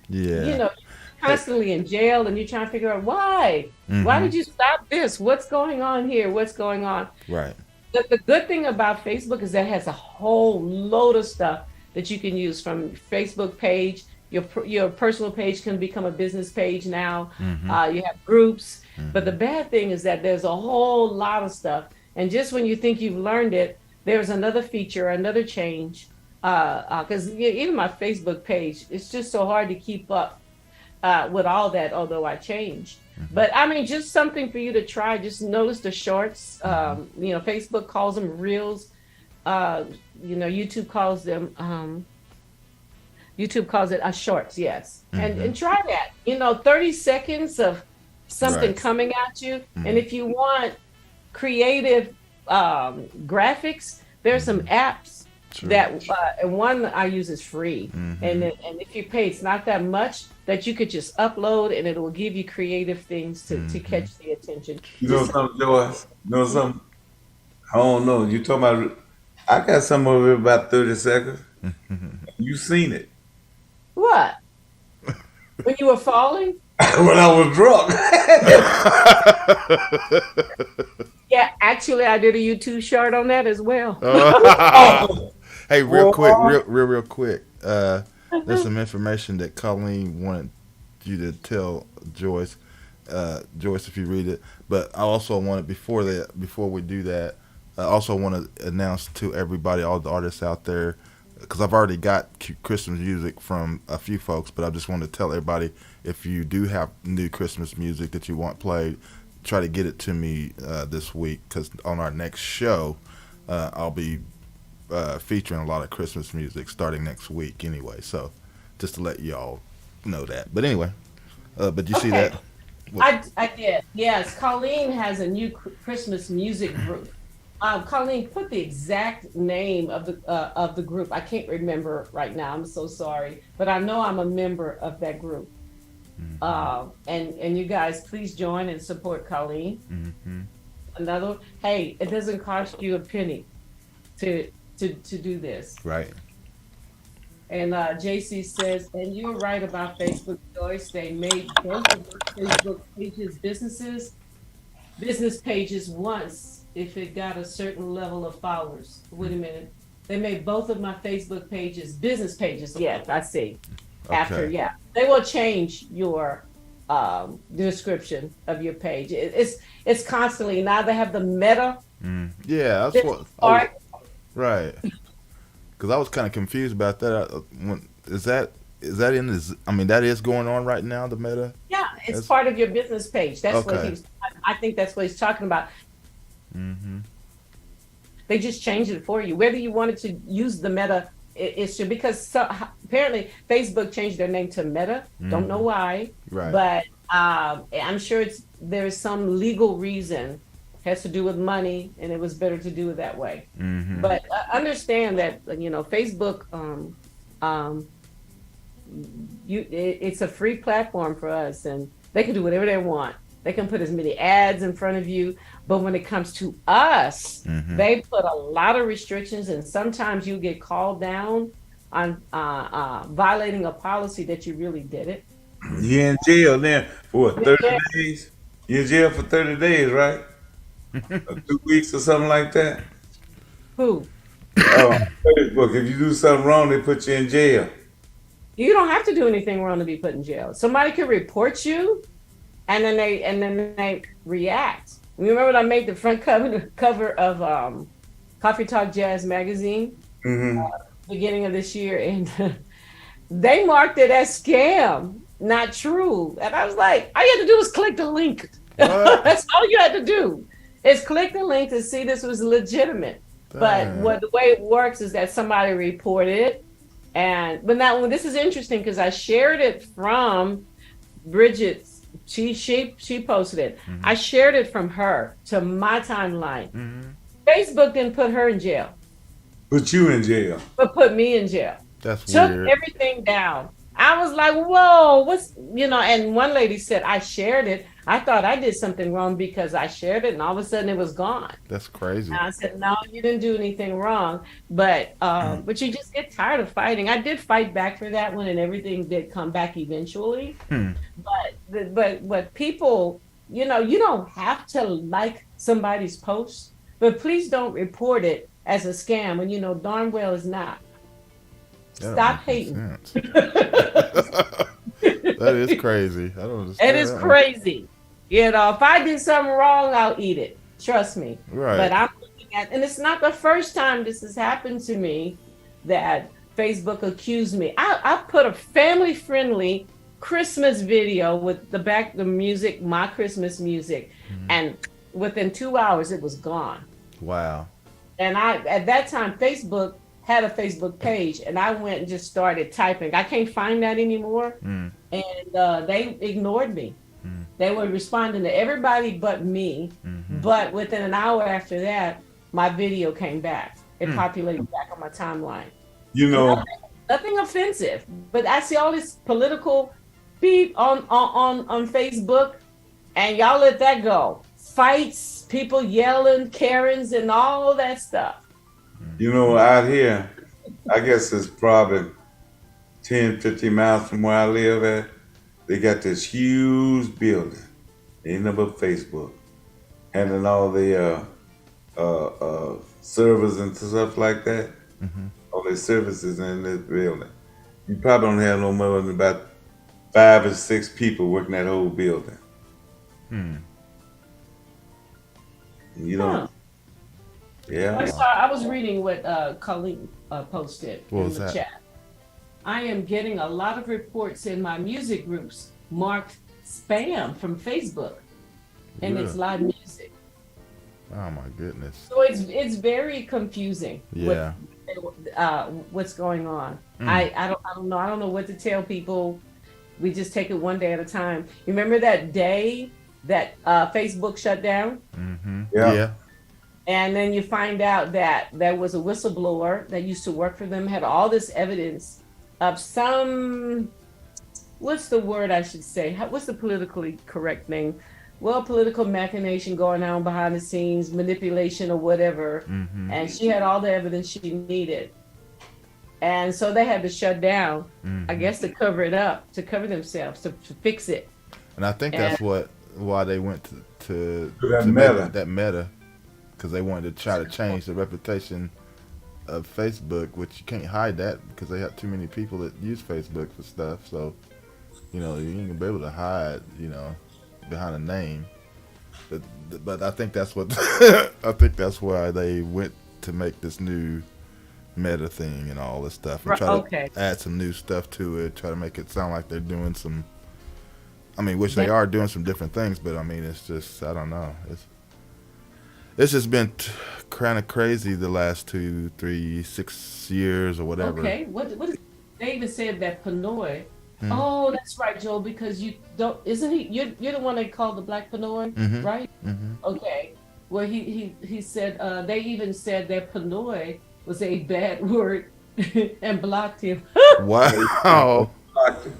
You're constantly in jail and you're trying to figure out why. Why did you stop this? What's going on here? What's going on? Right. The good thing about Facebook is that it has a whole load of stuff that you can use, from Facebook page. Your personal page can become a business page now. You have groups. But the bad thing is that there's a whole lot of stuff. And just when you think you've learned it, there's another feature, another change. Because even my Facebook page, it's just so hard to keep up with all that, although I changed. But I mean, just something for you to try. Just notice the shorts. Facebook calls them reels. YouTube calls it a shorts. Yes, and try that. 30 seconds of something coming at you. And if you want creative graphics, there's some apps. True. That and one I use is free, and if you pay, it's not that much, that you could just upload and it will give you creative things to catch the attention. You know something, Joyce? You know something? I don't know. You talking about? I got some of it about 30 seconds. You seen it? What? When you were falling? When I was drunk. Yeah, actually, I did a YouTube short on that as well. Hey, real quick. There's some information that Colleen wanted you to tell Joyce. Joyce, if you read it. But I also wanted, before we do that, I also want to announce to everybody, all the artists out there, because I've already got Christmas music from a few folks, but I just want to tell everybody, if you do have new Christmas music that you want played, try to get it to me this week, because on our next show, I'll be featuring a lot of Christmas music starting next week anyway. So just to let y'all know that. But anyway, but you see that? I did. Yes, Colleen has a new Christmas music group. Colleen, put the exact name of the group. I can't remember right now. I'm so sorry, but I know I'm a member of that group. And you guys, please join and support Colleen. Another, hey, it doesn't cost you a penny to do this. Right. And JC says, and you're right about Facebook, Joyce. They made both of the Facebook pages business pages once if it got a certain level of followers. Wait a minute. They made both of my Facebook pages business pages. Yes, I see. After, yeah, they will change your description of your page. It's constantly now they have the meta. Yeah, that's what. Right. Because I was kind of confused about that. Is that in this? I mean, that is going on right now. The meta. Yeah, it's part of your business page. That's what he's. I think that's what he's talking about. They just changed it for you. Whether you wanted to use the meta issue, because apparently Facebook changed their name to Meta. Don't know why. Right. But I'm sure there's some legal reason. Has to do with money, and it was better to do it that way. But understand that Facebook, it's a free platform for us, and they can do whatever they want. They can put as many ads in front of you, but when it comes to us, they put a lot of restrictions, and sometimes you get called down on violating a policy that you really did it. You're in jail then for 30 days. You're in jail for 30 days, right? 2 weeks or something like that. Who? Facebook. If you do something wrong, they put you in jail. You don't have to do anything wrong to be put in jail. Somebody could report you, and then they react. You remember when I made the front cover of Coffee Talk Jazz magazine, beginning of this year, and they marked it as scam, not true. And I was like, all you had to do was click the link. That's all you had to do. Is click the link to see this was legitimate. But the way it works is that somebody reported it. But now this is interesting because I shared it from Bridget. She posted it. I shared it from her to my timeline. Facebook didn't put her in jail. Put you in jail. But put me in jail. That's Took weird. everything down. I was like, whoa, and one lady said, I shared it. I thought I did something wrong because I shared it, and all of a sudden it was gone. That's crazy. And I said, no, you didn't do anything wrong. But you just get tired of fighting. I did fight back for that one, and everything did come back eventually. But people, you don't have to like somebody's post, but please don't report it as a scam when you know darn well it's not. Stop hating. That is crazy. I don't understand. It is crazy. If I did something wrong, I'll eat it. Trust me. Right. But I'm looking at, and it's not the first time this has happened to me that Facebook accused me. I put a family-friendly Christmas video with the music, my Christmas music, and within 2 hours it was gone. Wow. And at that time, Facebook had a Facebook page, and I went and just started typing. I can't find that anymore. And they ignored me. They were responding to everybody but me. But within an hour after that, my video came back. It populated back on my timeline. Nothing offensive, but I see all this political beat on Facebook, and y'all let that go. Fights, people yelling, Karens, and all that stuff. Out here, I guess it's probably 10, 15 miles from where I live at. They got this huge building, ain't nothing but Facebook, handling all the servers and stuff like that. All their services in this building. You probably don't have no more than about 5 or 6 people working that whole building. You don't. Yeah. I'm sorry, I was reading what Colleen posted in the chat. I am getting a lot of reports in my music groups marked spam from Facebook, and it's live music. Oh my goodness! So it's very confusing. Yeah. What's going on? I don't know. I don't know what to tell people. We just take it one day at a time. You remember that day that Facebook shut down? Yeah. And then you find out that there was a whistleblower that used to work for them, had all this evidence of some, what's the word I should say? What's the politically correct thing? Well, political machination going on behind the scenes, manipulation or whatever. And she had all the evidence she needed. And so they had to shut down, I guess, to cover it up, to cover themselves, to fix it. And I think that's why they went to that meta, because they wanted to try to change the reputation of Facebook, which you can't hide that because they have too many people that use Facebook for stuff. So, you know, you ain't gonna be able to hide, you know, behind a name. But I think that's what I think that's why they went to make this new meta thing and all this stuff, and try to add some new stuff to it, try to make it sound like they're doing some. I mean, which they are doing some different things, but I mean, it's just, I don't know. It's just been kind of crazy the last 2, 3, 6 years or whatever. Okay, what is, they even said that Pinoy. Oh, that's right, Joel, because you don't, isn't he, you're the one they call the Black Pinoy, right? Okay, well, he said, they even said that Pinoy was a bad word and blocked him. Wow.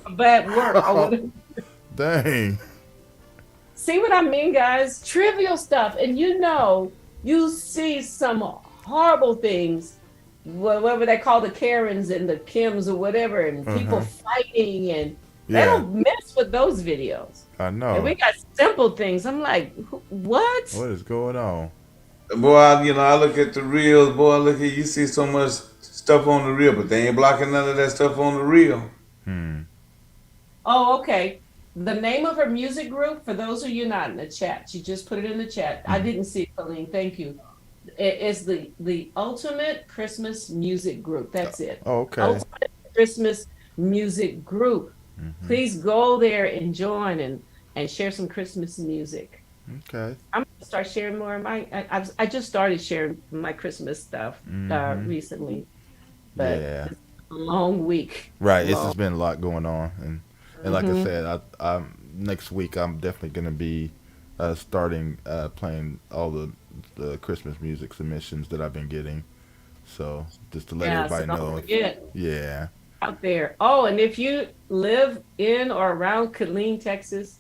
A bad word. Dang. See what I mean, guys? Trivial stuff. And you know, you see some horrible things, whatever they call the Karens and the Kims or whatever, and people fighting, and they don't mess with those videos. I know. And we got simple things. I'm like, what? What is going on? Boy, I look at the reels, boy, look at, you see so much stuff on the reel, but they ain't blocking none of that stuff on the reel. Oh, okay. The name of her music group, for those of you not in the chat, she just put it in the chat. I didn't see it, Colleen. Thank you. It is the Ultimate Christmas Music Group. That's it. Oh, okay. Ultimate Christmas Music Group. Please go there and join and share some Christmas music. Okay. I'm gonna start sharing more of my. I just started sharing my Christmas stuff recently, but it's a long week. Right. It's just been a lot going on, and like I said, I next week I'm definitely going to be starting playing all the Christmas music submissions that I've been getting. So just to let everybody know. Yeah. Out there. Oh, and if you live in or around Killeen, Texas,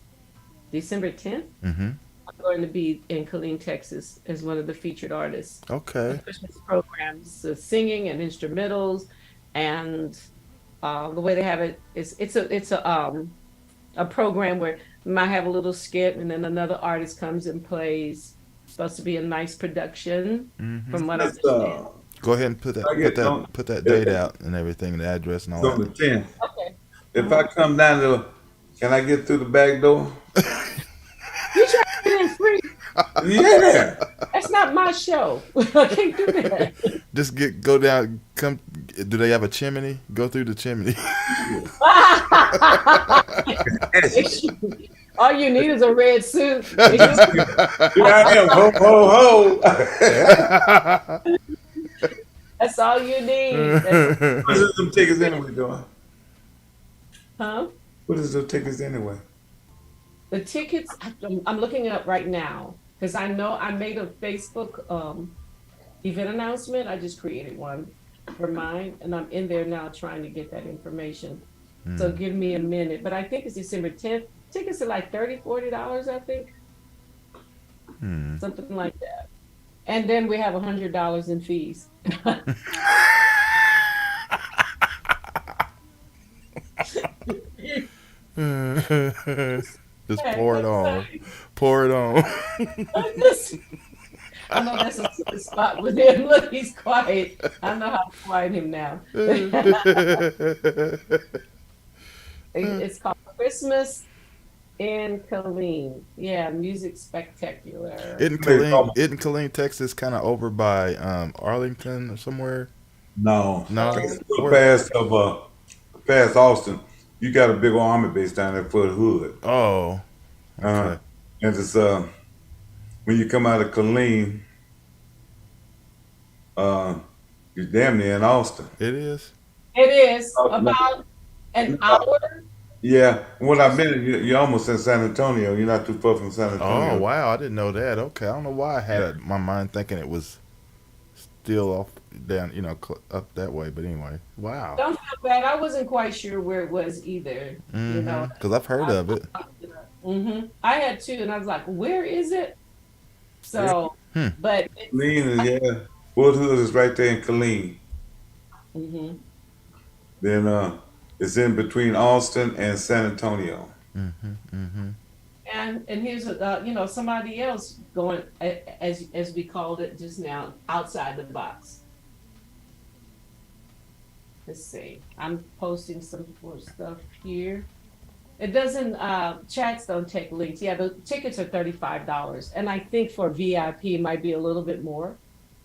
December 10th, I'm going to be in Killeen, Texas as one of the featured artists. Okay. Christmas programs, singing and instrumentals, and the way they have it is it's a program where we might have a little skit and then another artist comes and plays. It's supposed to be a nice production from what I understand. Go ahead and put that date out and everything, the address and all that. On the 10th. Okay. If I come down there, can I get through the back door? You try to get in free. Yeah. That's not my show. I can't do that. Just go down. Come. Do they have a chimney? Go through the chimney. All you need is a red suit. Here I am. Ho, ho, ho. That's all you need. What is them tickets anyway, doing? Huh? What is those tickets anyway? The tickets, I'm looking it up right now because I know I made a Facebook event announcement. I just created one for mine, and I'm in there now trying to get that information. So give me a minute. But I think it's December 10th. Tickets are like $30, $40, I think. Something like that. And then we have $100 in fees. Just pour it on. Pour it on. I know that's a spot with him. Look, he's quiet. I know how to quiet him now. It's called Christmas in Killeen. Yeah, music spectacular. Isn't Killeen, Texas, kind of over by Arlington or somewhere? No. Past Austin. You got a big old army base down there for the hood. Oh. Okay. And it's when you come out of Killeen, you're damn near in Austin. It is. It is about an hour. Yeah, what I've been, you're almost in San Antonio. You're not too far from San Oh Antonio. wow, I didn't know that. Okay, I don't know why I had Yeah. it, my mind thinking it was still off down, up that way. But anyway, wow. Don't feel bad. I wasn't quite sure where it was either. You know, Because I've heard of it. I had two, and I was like, "Where is it?" Yeah. So, Hmm. but it's Killeen is, yeah. Fort Hood is right there in Killeen. hmm Then it's in between Austin and San Antonio. Mm-hmm. and here's somebody else going as we called it just now, outside the box. Let's see. I'm posting some more stuff here. It doesn't chats don't take links. Yeah, the tickets are $35. And I think for VIP it might be a little bit more.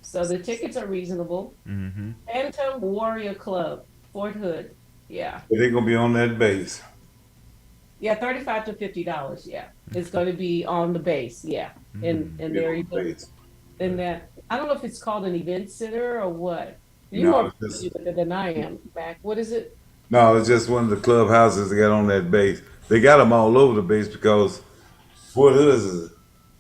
So the tickets are reasonable. Mm-hmm. Phantom Warrior Club, Fort Hood. Yeah. But they're gonna be on that base. Yeah, $35 to $50. Yeah. It's gonna be on the base, yeah. And Be there on you the go. base. And that I don't know if it's called an event center or what. You're No, more it's just, familiar with it than I am, Mac. What is it? no, it's just one of the clubhouses they got on that base. They got them all over the base because Fort Hood is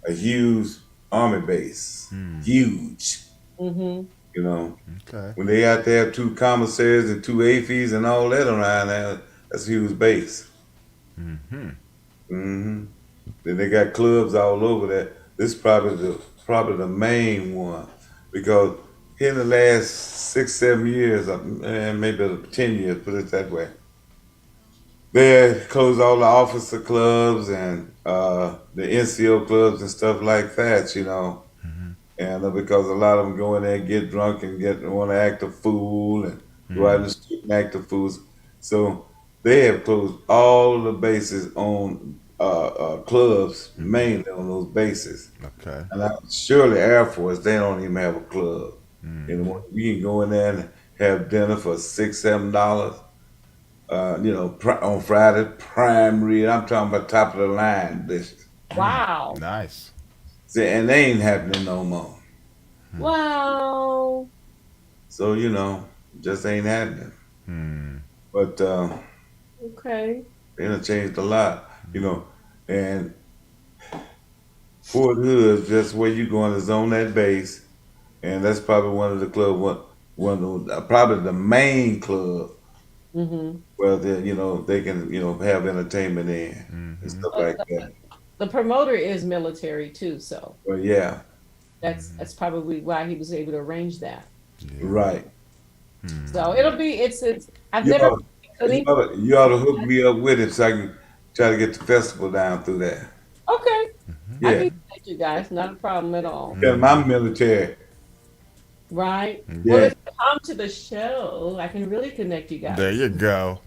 a huge army base. Huge. Mm-hmm. You know, Okay. when they out there have two commissaries and two AFEs and all that around there, that's a huge base. Mm-hmm. hmm Then they got clubs all over that. This is probably the main one because in the last 6, 7 years, and maybe 10 years, put it that way, they closed all the officer clubs and the NCO clubs and stuff like that. And because a lot of them go in there and get drunk and want to act a fool and go out in the street and act a fool. So they have closed all the bases on clubs, mainly on those bases. Okay. And surely Air Force, they don't even have a club anymore. You can go in there and have dinner for $6, $7. On Friday, prime rib. I'm talking about top of the line dishes. Wow. Nice. See, and they ain't happening no more. Wow. So just ain't happening. Hmm. But Okay. they done changed a lot, And Fort Hood is just where you going to zone that base, and that's probably one of the club, one of the, probably the main club Mm-hmm. where they can have entertainment in and stuff like that. The promoter is military too, so But yeah, that's probably why he was able to arrange that. right. So it'll be it's I've You never ought, you ought to hook me up with it so I can try to get the festival down through there. okay. I Yeah, can thank you guys, not a problem at all. because I'm military. Right? Yeah. Well, if you come to the show, I can really connect you guys. There you go.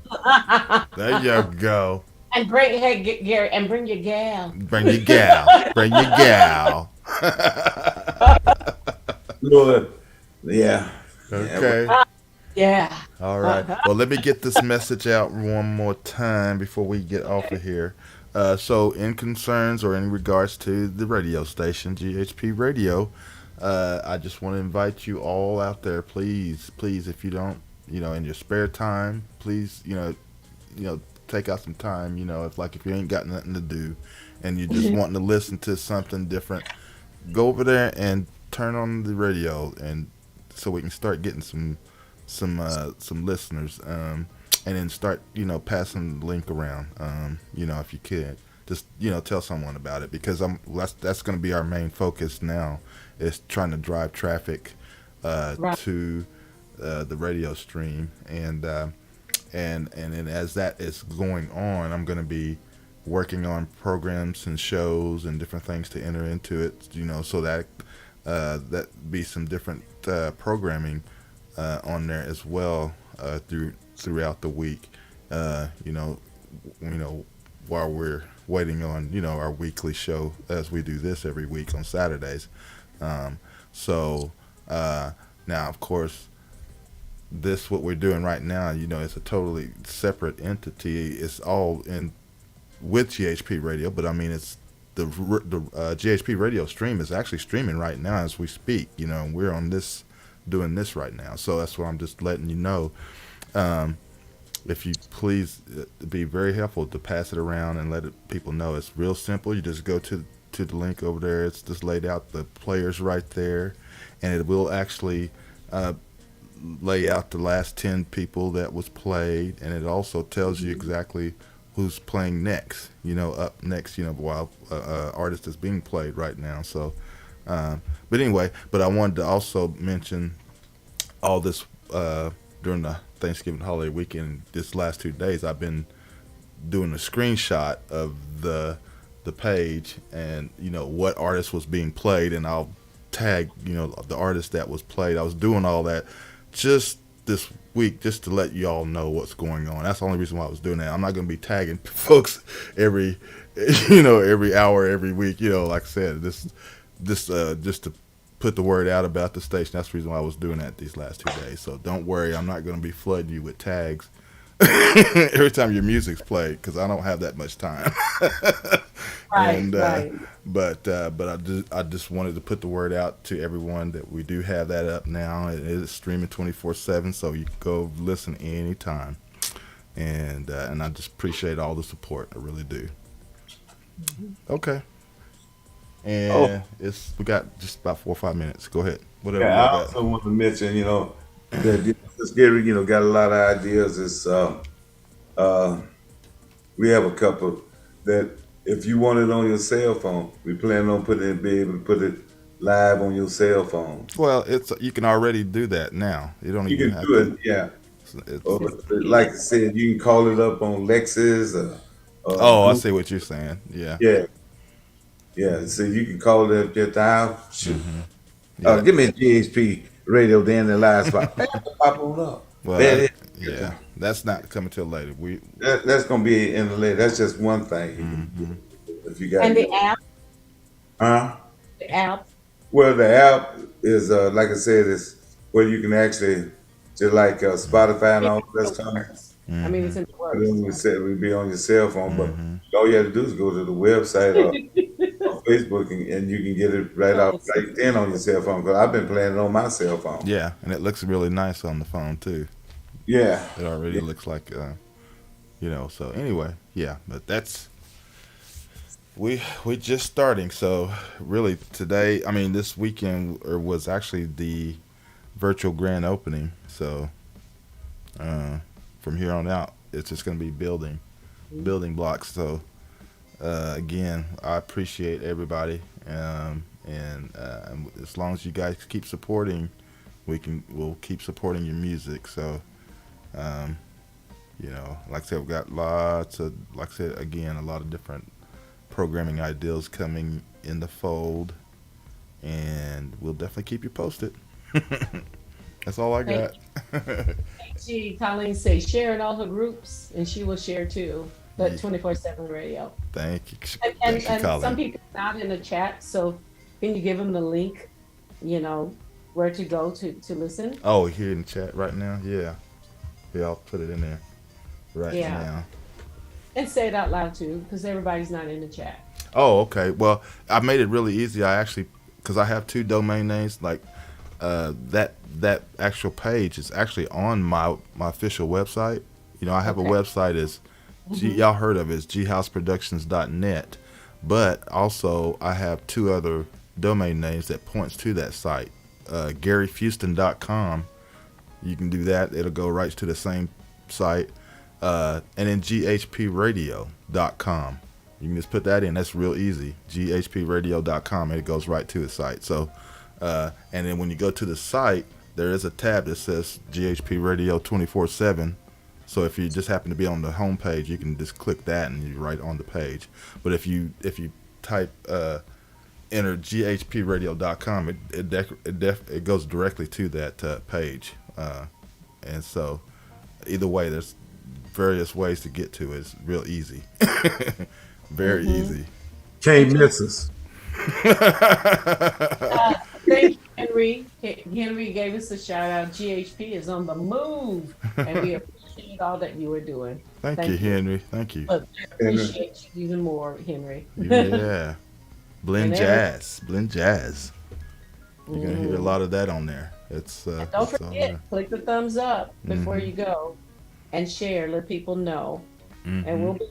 There you go. And bring hey Gary and bring your gal. Bring your gal. Bring your gal. Lord, yeah. Okay. Yeah. All right. Well, let me get this message out one more time before we get off of here. So, in concerns or in regards to the radio station, GHP Radio, I just want to invite you all out there, please, if you don't, in your spare time, please, take out some time, if you ain't got nothing to do and you're just wanting to listen to something different, go over there and turn on the radio, and so we can start getting some listeners, and then start passing the link around, if you could just tell someone about it, because that's going to be our main focus now, is trying to drive traffic Right. to the radio stream, and then as that is going on, I'm going to be working on programs and shows and different things to enter into it, so that that be some different programming on there as well, throughout the week, while we're waiting on our weekly show, as we do this every week on Saturdays. So now, of course, what we're doing right now, it's a totally separate entity. It's all in with GHP Radio, but I mean, it's the GHP Radio stream is actually streaming right now as we speak. And we're on this, doing this right now. So that's what I'm just letting you know. if you please be very helpful to pass it around and let people know. It's real simple. You just go to the link over there. It's just laid out. The players right there, and it will actually lay out the last 10 people that was played, and it also tells you exactly who's playing next. Up next. While artist is being played right now. So, but anyway, I wanted to also mention all this during the Thanksgiving holiday weekend. This last 2 days, I've been doing a screenshot of the page and what artist was being played, and I'll tag the artist that was played. I was doing all that just this week just to let you all know what's going on. That's the only reason why I was doing that. I'm not going to be tagging folks every hour, every week. Like I said, this just to put the word out about the station. That's the reason why I was doing that these last 2 days. So don't worry, I'm not going to be flooding you with tags every time your music's played, because I don't have that much time. Right. But I just wanted to put the word out to everyone that we do have that up now. It is streaming 24/7, so you can go listen anytime. And I just appreciate all the support. I really do. Okay. And we got just about 4 or 5 minutes. Go ahead. Whatever. Yeah, I also want to mention, that this Gary, got a lot of ideas. It's we have a couple that if you want it on your cell phone, we plan on be able to put it live on your cell phone. Well, you can already do that now. You don't You even can have do to. it, yeah. Like I said, you can call it up on Lexus. I see what you're saying. Yeah. Yeah. So you can call it up your house. Shoot. Yeah. Give me a GHP radio then the last spot. Pop on up. Well, that's not coming till later. That's gonna be in the later. That's just one thing. If you got And the app. The app. Well, the app is like I said, is where you can actually just like Spotify and all that stuff. I mean, it's in the works. We'd be on your cell phone, but all you have to do is go to the website or on Facebook, and you can get it right then on your cell phone. Because I've been playing it on my cell phone. Yeah, and it looks really nice on the phone too. Yeah, it already looks like, So anyway, yeah, but that's we just starting. So really today, this weekend was actually the virtual grand opening. So from here on out, it's just going to be building blocks. So again, I appreciate everybody, and as long as you guys keep supporting, we'll keep supporting your music. So like I said, we've got lots of, like I said again, a lot of different programming ideas coming in the fold, and we'll definitely keep you posted. That's all I got. Colleen says share in all her groups, and she will share too. But 24/7 radio. Thank you. And some people are not in the chat, so can you give them the link? Where to go to listen? Oh, here in the chat right now. Yeah, I'll put it in there now. And say it out loud too, because everybody's not in the chat. Oh, okay. Well, I made it really easy. I actually, because I have 2 domain names, like that actual page is actually on my official website. I have a website is y'all heard of it, it's ghouseproductions.net, but also I have 2 other domain names that points to that site. GaryFuston.com. You can do that. It'll go right to the same site. And then GHPradio.com. You can just put that in. That's real easy. GHPradio.com, and it goes right to the site. So, and then when you go to the site, there is a tab that says GHP Radio 24/7. So if you just happen to be on the home page, you can just click that and you're right on the page. But if you type enter GHPradio.com, it goes directly to that page. And so either way, there's various ways to get to it. It's real easy. Very easy. Can't miss us. Thank you, Henry. Henry gave us a shout out. GHP is on the move, and we appreciate all that you are doing. Thank you, Henry. Thank you. But I appreciate you even more, Henry. Yeah. Blend jazz. You're gonna hear a lot of that on there. It's don't forget, click the thumbs up before you go. and share. Let people know, and Mm-hmm. we'll be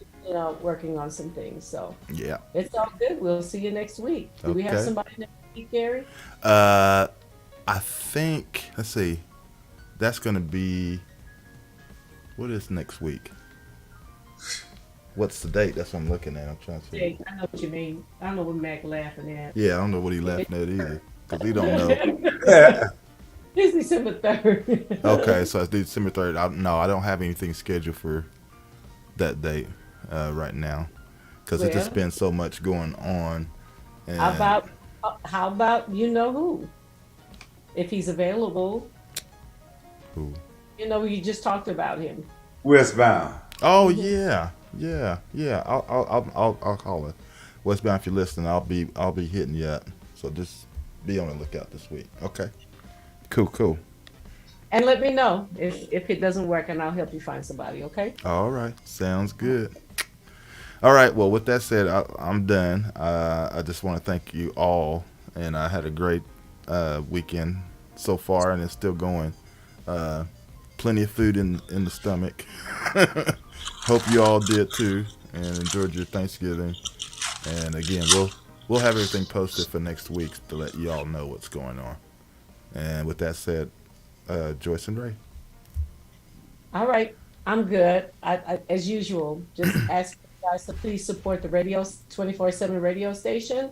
working on some things. So Yeah. it's all good. We'll see you next week. Do we have Okay. somebody next week, Gary? Uh, I think. Let's see. That's gonna be. What is next week? What's the date? That's what I'm looking at. I'm trying to see. Jake, I know what you mean. I don't know what Mac laughing at. Yeah, I don't know what he laughing at either, because he don't know. It's December 3rd. Okay, so it's December 3rd. No, I don't have anything scheduled for that date right now, because it's just Well, been so much going on. how And about how about you know who? If he's available, who? you just talked about him. Westbound. Oh yeah, yeah, yeah. I'll call it. Westbound, if you're listening, I'll be hitting you up. So just be on the lookout this week. Okay. Cool, cool. And let me know if it doesn't work, and I'll help you find somebody. Okay. All right, sounds good. All right. Well, with that said, I'm done. I just want to thank you all, and I had a great weekend so far, and it's still going. Plenty of food in the stomach. Hope you all did too, and enjoyed your Thanksgiving. And again, we'll have everything posted for next week to let you all know what's going on. And with that said, Joyce and Ray. All right. I'm good. As usual, just ask you guys to please support the radio 24/7 radio station.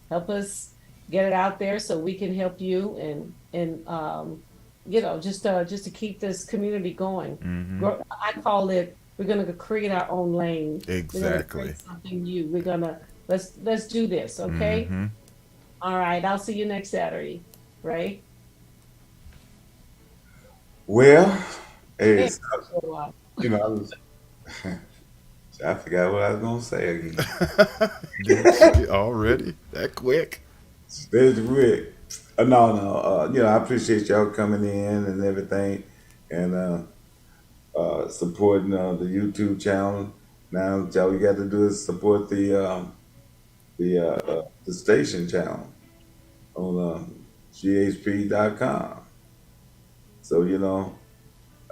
Help us get it out there so we can help you and just to keep this community going. Mm-hmm. I call it, we're gonna create our own lane. We're gonna Exactly. create something new. We're gonna let's do this, okay? Mm-hmm. All right. I'll see you next Saturday, right? Well, hey, Yeah. it's, I was, I forgot what I was gonna say again. Already that quick? There's Rick. No. I appreciate y'all coming in and everything, and supporting the YouTube channel. Now, all you got to do is support the station channel on GHP.com. So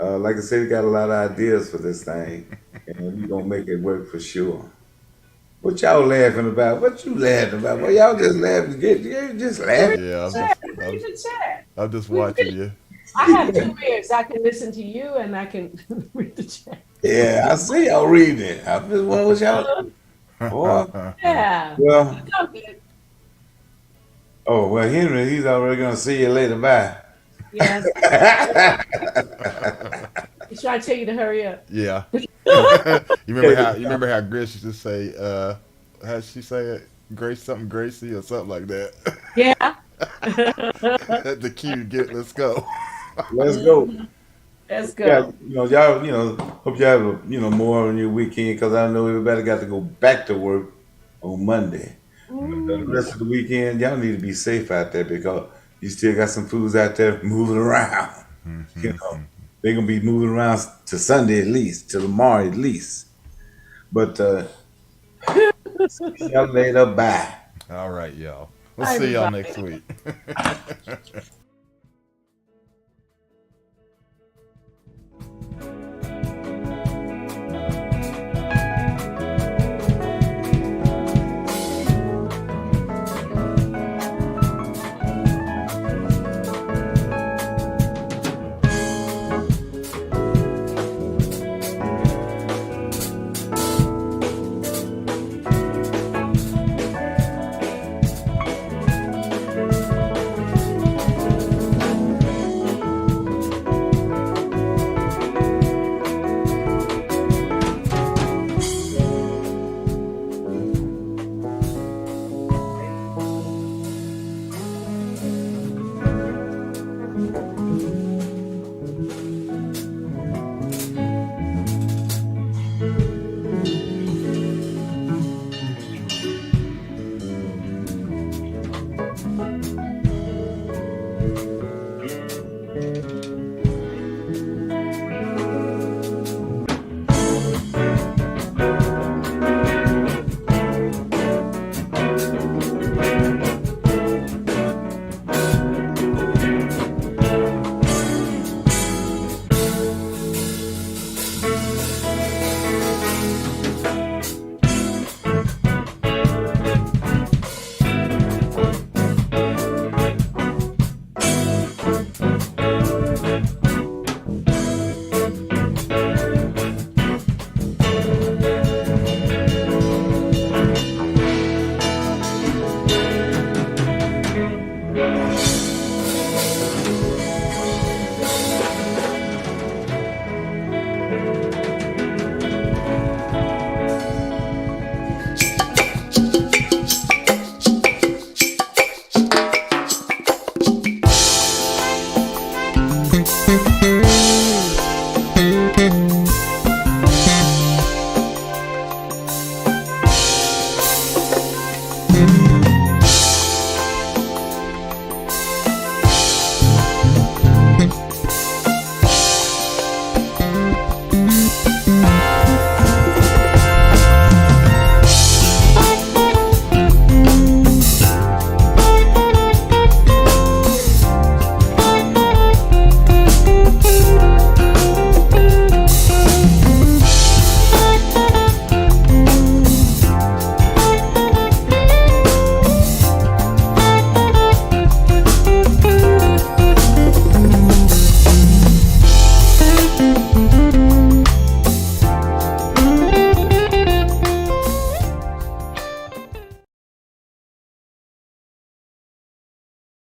like I said, we got a lot of ideas for this thing, and we're gonna make it work for sure. What y'all laughing about? What you laughing about? Well, y'all just laughing. You just laughing. Yeah, Read the chat. I'm just watching you. I have two ears. I can listen to you and I can read the chat. Yeah, I see y'all reading it. I just what was y'all? Boy, Yeah. well, Okay. well, Henry, he's already gonna see you later. Bye. Yes. He's trying to tell you to hurry up. Yeah. You remember how Grace used to say, how she say it? Grace something Gracie or something like that. Yeah. The cue, let's go. Let's go. Let's Yeah, go. y'all, hope you have more on your weekend because I know everybody got to go back to work on Monday. But the rest of the weekend, y'all need to be safe out there because you still got some fools out there moving around. They're gonna be moving around to Sunday at least, to tomorrow at least. But y'all later, bye. All right, y'all. We'll Bye, see y'all everybody. next week.